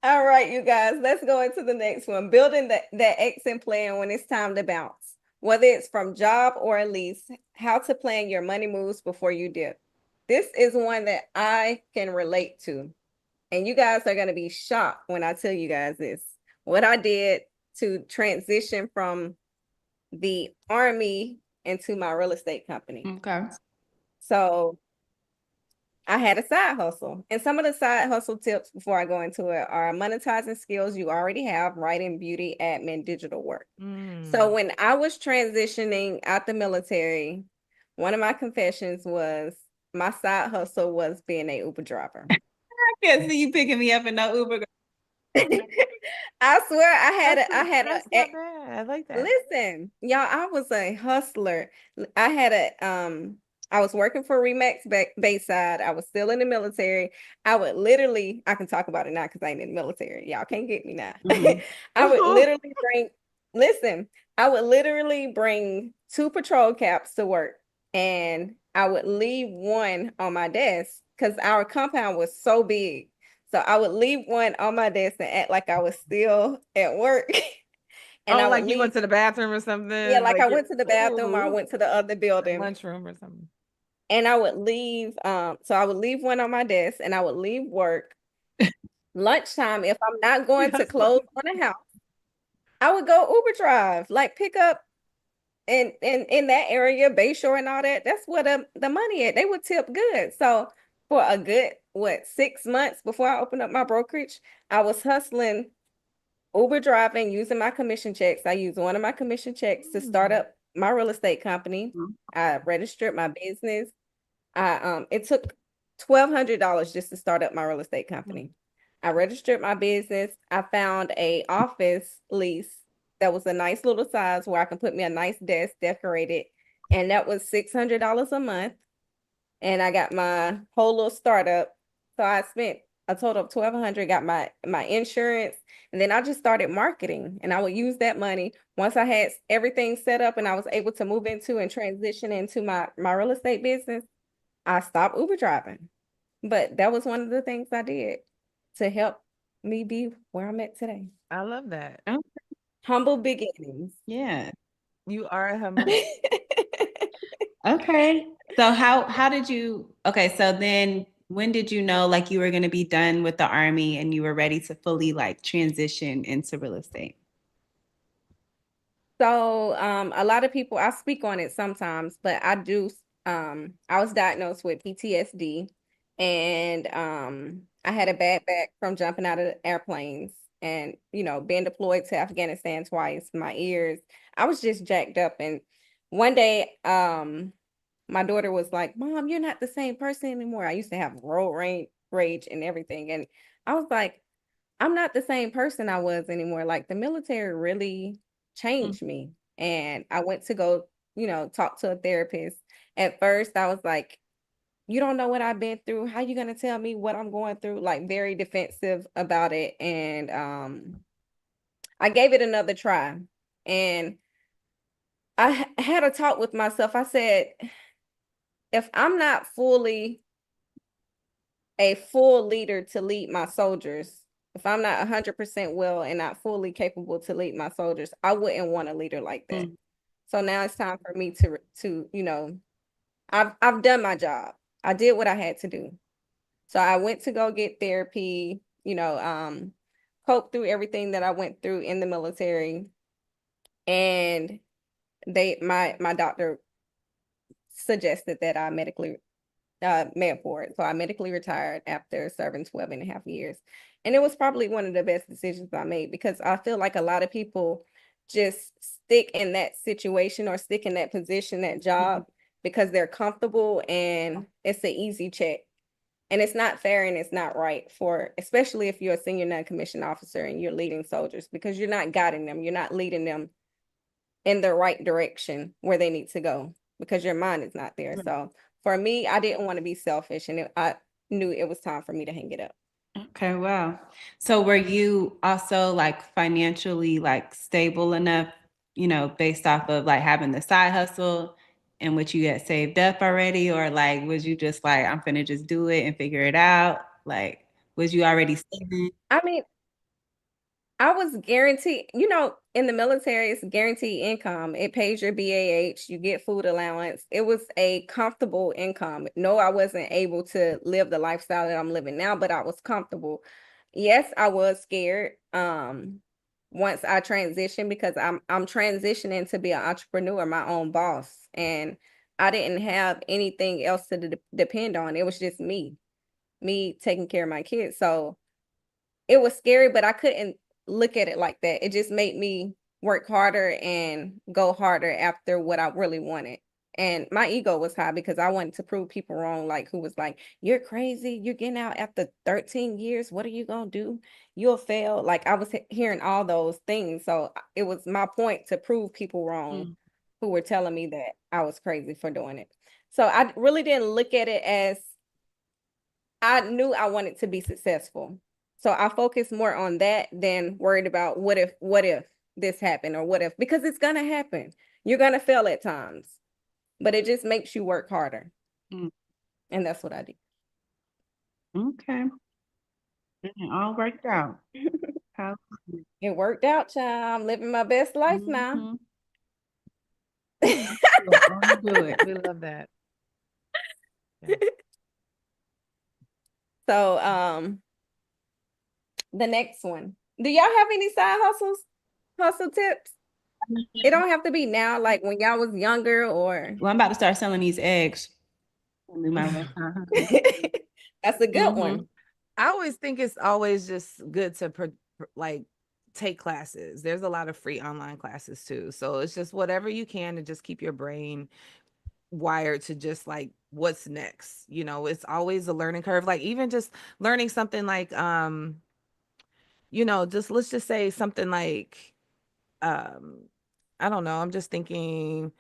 All right, you guys, let's go into the next one. Building that exit plan when it's time to bounce. Whether it's from job or a lease, how to plan your money moves before you dip. This is one that I can relate to. And you guys are going to be shocked when I tell you guys this. What I did to transition from the Army into my real estate company. Okay. So I had a side hustle. And some of the side hustle tips before I go into it are monetizing skills you already have, writing, beauty, admin, digital work. So when I was transitioning out the military, one of my confessions was my side hustle was being an Uber driver. I can't see you picking me up in no Uber. I swear I like that. Listen, y'all, I was a hustler. I was working for Remax Bayside. I was still in the military. I can talk about it now because I ain't in the military. Y'all can't get me now. I would literally bring 2 patrol caps to work and I would leave one on my desk because our compound was so big. So I would leave one on my desk and act like I was still at work. And you went to the bathroom or something? Yeah, like I went to the bathroom or I went to the other building. Lunchroom or something. And I would leave, so I would leave one on my desk and I would leave work. Lunchtime, if I'm not going to close on a house, I would go Uber drive, like pick up in that area, Bayshore and all that. That's where the money at. They would tip good. So for a good, 6 months before I opened up my brokerage, I was hustling Uber driving, using my commission checks. I used one of my commission checks to start up my real estate company. I registered my business. It took $1,200 just to start up my real estate company. I registered my business. I found a office lease that was a nice little size where I can put me a nice desk decorated, and that was $600 a month. And I got my whole little startup. So I spent a total of 1,200, got my insurance, and then I just started marketing, and I would use that money once I had everything set up and I was able to move into and transition into my real estate business. I stopped Uber driving. But that was one of the things I did to help me be where I'm at today. I love that. Oh, Humble beginnings. yeah. You are humble. Okay. So how did you, okay, so then when did you know like you were going to be done with the army and you were ready to fully like transition into real estate? So a lot of people, I speak on it sometimes, but I was diagnosed with PTSD, and I had a bad back from jumping out of airplanes and, being deployed to Afghanistan twice. My ears, I was just jacked up. And one day, my daughter was like, "Mom, you're not the same person anymore." I used to have rage and everything. And I was like, I'm not the same person I was anymore. Like, the military really changed me. And I went to go, talk to a therapist. At first, I was like, "You don't know what I've been through. How you gonna tell me what I'm going through?" Like, very defensive about it. And I gave it another try. And I had a talk with myself. I said, if I'm not fully a full leader to lead my soldiers, if I'm not 100% well and not fully capable to lead my soldiers, I wouldn't want a leader like that. So now it's time for me to I've done my job. I did what I had to do. So I went to go get therapy, cope through everything that I went through in the military. And my doctor suggested that I medically med for it. So I medically retired after serving 12 and a half years. And it was probably one of the best decisions I made, because I feel like a lot of people just stick in that situation or stick in that position, that job, because they're comfortable and it's an easy check. And it's not fair and it's not right especially if you're a senior non-commissioned officer and you're leading soldiers, because you're not guiding them. You're not leading them in the right direction where they need to go, because your mind is not there. So for me, I didn't want to be selfish, and I knew it was time for me to hang it up. Okay, wow. So were you also like financially like stable enough, based off of like having the side hustle in which you had saved up already, or like was you just like, I'm finna just do it and figure it out? Like, was you already saving? I mean, I was guaranteed, in the military, it's guaranteed income. It pays your BAH, you get food allowance. It was a comfortable income. No, I wasn't able to live the lifestyle that I'm living now, but I was comfortable. Yes, I was scared. Once I transitioned, because I'm transitioning to be an entrepreneur, my own boss, and I didn't have anything else to depend on. It was just me taking care of my kids. So it was scary, but I couldn't look at it like that. It just made me work harder and go harder after what I really wanted. And my ego was high because I wanted to prove people wrong, like who was like, "You're crazy. You're getting out after 13 years. What are you going to do? You'll fail." Like, I was hearing all those things. So it was my point to prove people wrong who were telling me that I was crazy for doing it. So I really didn't look at it as, I knew I wanted to be successful. So I focused more on that than worried about what if this happened, or what if, because it's going to happen. You're going to fail at times, but it just makes you work harder. And that's what I did. Okay. It all worked out. It worked out, child. I'm living my best life now. Do it. We love that. So, the next one. Do y'all have any side hustle tips? It don't have to be now, like when y'all was younger, or. Well, I'm about to start selling these eggs. That's a good one. I always think it's always just good to like take classes. There's a lot of free online classes too. So it's just whatever you can to just keep your brain wired to just like what's next. It's always a learning curve. Like even just learning something like just let's just say something like, I don't know, I'm just thinking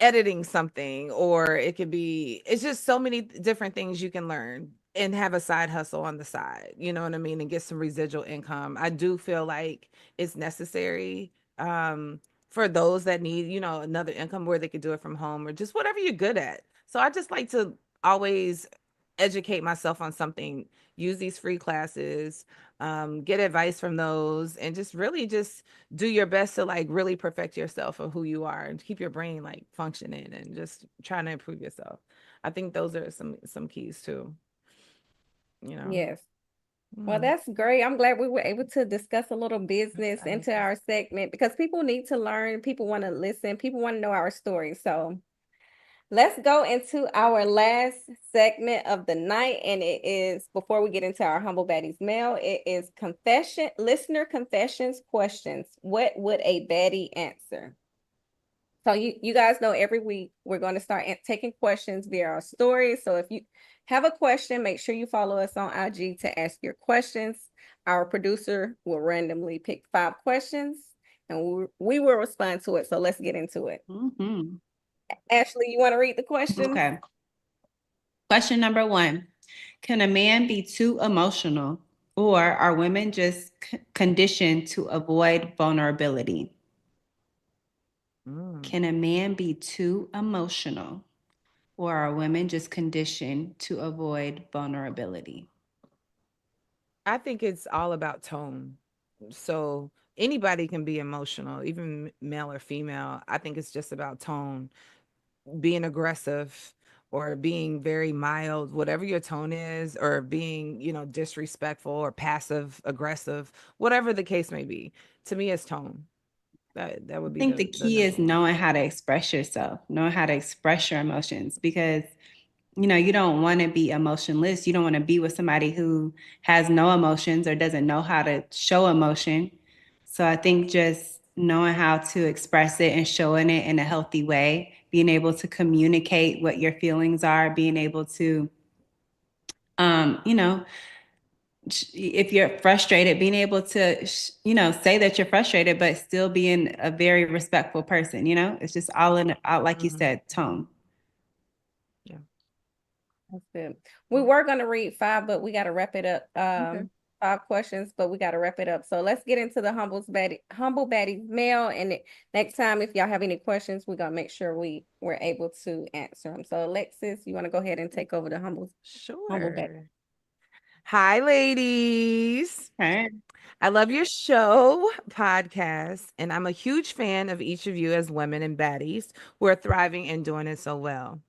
editing something, or it could be, it's just so many different things you can learn and have a side hustle on the side, you know what I mean, and get some residual income. I do feel like it's necessary for those that need, another income where they could do it from home or just whatever you're good at. So I just like to always educate myself on something, use these free classes, get advice from those, and just really just do your best to like really perfect yourself of who you are and keep your brain like functioning and just trying to improve yourself. I think those are some keys too. Yes. Well, that's great. I'm glad we were able to discuss a little business into our segment, because people need to learn, people want to listen, people want to know our story. So let's go into our last segment of the night, and it is, before we get into our Humble Baddies mail, it is listener confessions questions. What would a baddie answer? So you guys know every week we're going to start taking questions via our stories. So if you have a question, make sure you follow us on IG to ask your questions. Our producer will randomly pick 5 questions and we will respond to it. So let's get into it. Mm-hmm. Ashley, you want to read the questions? Okay. Question number 1. Can a man be too emotional, or are women just conditioned to avoid vulnerability? Can a man be too emotional, or are women just conditioned to avoid vulnerability? I think it's all about tone. So anybody can be emotional, even male or female. I think it's just about tone, being aggressive or being very mild, whatever your tone is, or being, disrespectful or passive aggressive, whatever the case may be. To me, it's tone. That would be I think the key is knowing how to express yourself, knowing how to express your emotions, because you don't want to be emotionless. You don't want to be with somebody who has no emotions or doesn't know how to show emotion. So I think just knowing how to express it and showing it in a healthy way, being able to communicate what your feelings are, being able to, if you're frustrated, being able to, say that you're frustrated, but still being a very respectful person. It's just all like you said, tone. Yeah. That's good. We were going to read 5, but we got to wrap it up. Okay. 5 questions, but we got to wrap it up. So let's get into the Humble Baddies mail. And next time, if y'all have any questions, we're going to make sure we're able to answer them. So Alexis, you want to go ahead and take over the Humble Baddies? Hi, ladies. Right. I love your show, podcast, and I'm a huge fan of each of you as women and baddies who are thriving and doing it so well.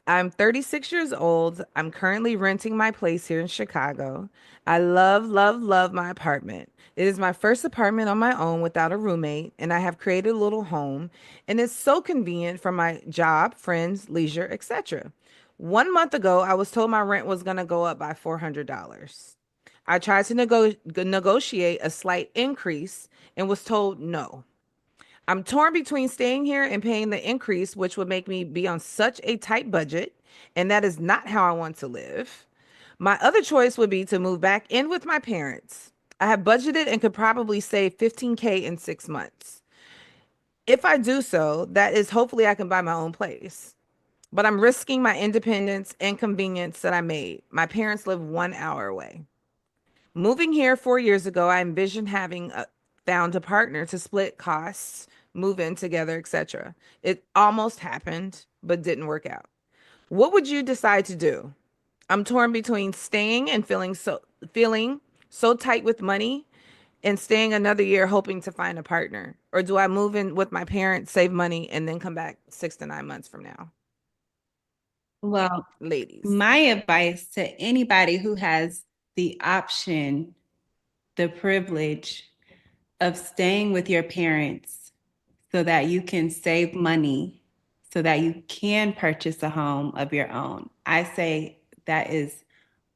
I'm 36 years old. I'm currently renting my place here in Chicago. I love, love, love my apartment. It is my first apartment on my own without a roommate, and I have created a little home, and it's so convenient for my job, friends, leisure, etc. 1 month ago, I was told my rent was going to go up by $400. I tried to negotiate a slight increase and was told no. I'm torn between staying here and paying the increase, which would make me be on such a tight budget, and that is not how I want to live. My other choice would be to move back in with my parents. I have budgeted and could probably save 15K in 6 months. If I do so, that is hopefully I can buy my own place. But I'm risking my independence and convenience that I made. My parents live 1 hour away. Moving here 4 years ago, I envisioned having found a partner to split costs, move in together, etc. It almost happened, but didn't work out. What would you decide to do? I'm torn between staying and feeling so tight with money and staying another year hoping to find a partner. Or do I move in with my parents, save money, and then come back 6 to 9 months from now? Well, Ladies. my advice to anybody who has the option, the privilege of staying with your parents so that you can save money, so that you can purchase a home of your own, I say that is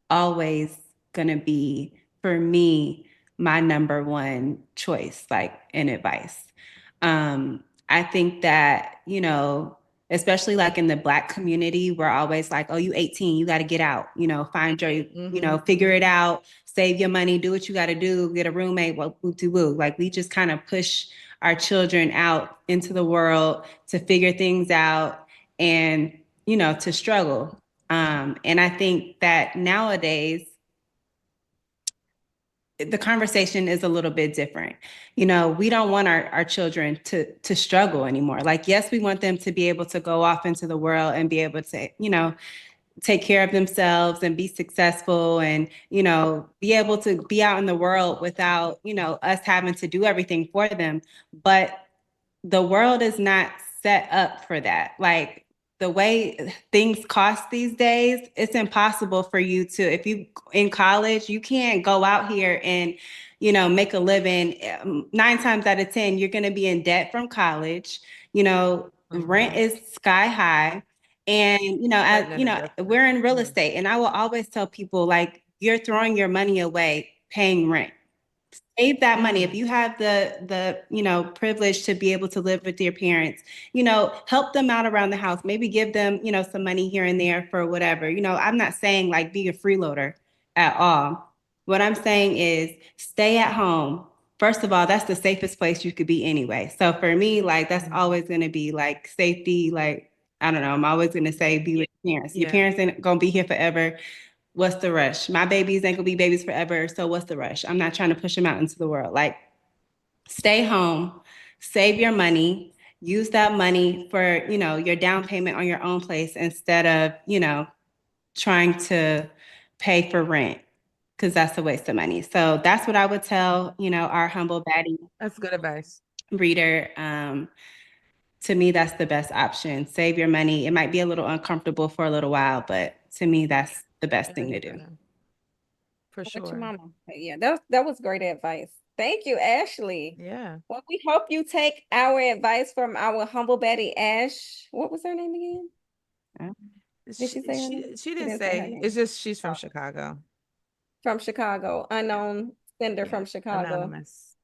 always going to be, for me, my number one choice, like in advice. I think that, especially like in the Black community, we're always like, oh, you 18, you got to get out, find your, figure it out, save your money, do what you got to do, get a roommate, woo. Like we just kind of push our children out into the world to figure things out and, you know, to struggle. And I think that nowadays, the conversation is a little bit different. You know, we don't want our children to struggle anymore. Like, yes, we want them to be able to go off into the world and be able to, you know, take care of themselves and be successful and, you know, be able to be out in the world without, you know, us having to do everything for them. But the world is not set up for that. Like the way things cost these days, it's impossible for you to, if you in college, you can't go out here and, you know, make a living. 9 times out of 10, you're going to be in debt from college. You know, rent is sky high. And, you know, we're in real estate, and I will always tell people, like, you're throwing your money away paying rent. Save that money. If you have the you know, privilege to be able to live with your parents, you know, help them out around the house. Maybe give them, you know, some money here and there for whatever. You know, I'm not saying like be a freeloader at all. What I'm saying is stay at home. First of all, that's the safest place you could be anyway. So for me, like that's always going to be like safety. Like, I don't know, I'm always going to say be with your parents. Your parents ain't going to be here forever. What's the rush? My babies ain't gonna be babies forever. So what's the rush? I'm not trying to push them out into the world. Like, stay home, save your money, use that money for, you know, your down payment on your own place instead of, you know, trying to pay for rent, because that's a waste of money. So that's what I would tell, you know, our humble baddie. That's good advice. Reader. To me, that's the best option. Save your money. It might be a little uncomfortable for a little while, but to me, that's the best thing to do. For sure. With your mama. Yeah, that was great advice. Thank you, Ashley. Yeah. Well, we hope you take our advice from our humble baddie, Ash. What was her name again? Did she say her name? She didn't say her name. It's just she's from Chicago. From Chicago. Unknown sender from Chicago. Anonymous.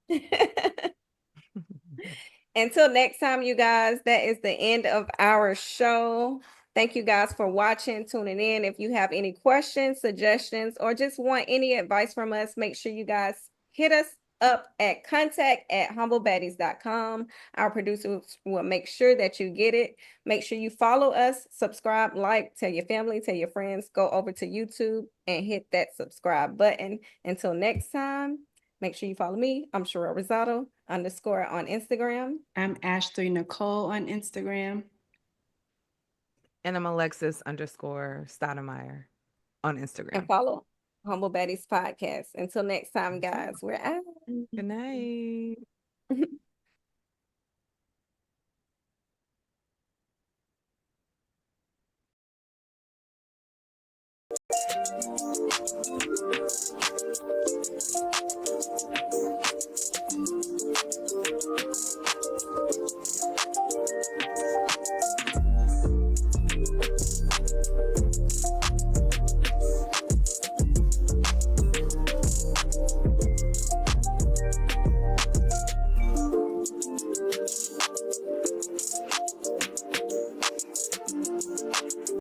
Until next time, you guys, that is the end of our show. Thank you guys for watching, tuning in. If you have any questions, suggestions, or just want any advice from us, make sure you guys hit us up at contact@humblebaddies.com. Our producers will make sure that you get it. Make sure you follow us, subscribe, like, tell your family, tell your friends, go over to YouTube and hit that subscribe button. Until next time, make sure you follow me. I'm Sharelle Rosado _ on Instagram. I'm Ashley Nicole on Instagram. And I'm Alexis _ Stoudemire on Instagram. And follow Humble Baddies Podcast. Until next time, guys, we're out. Good night.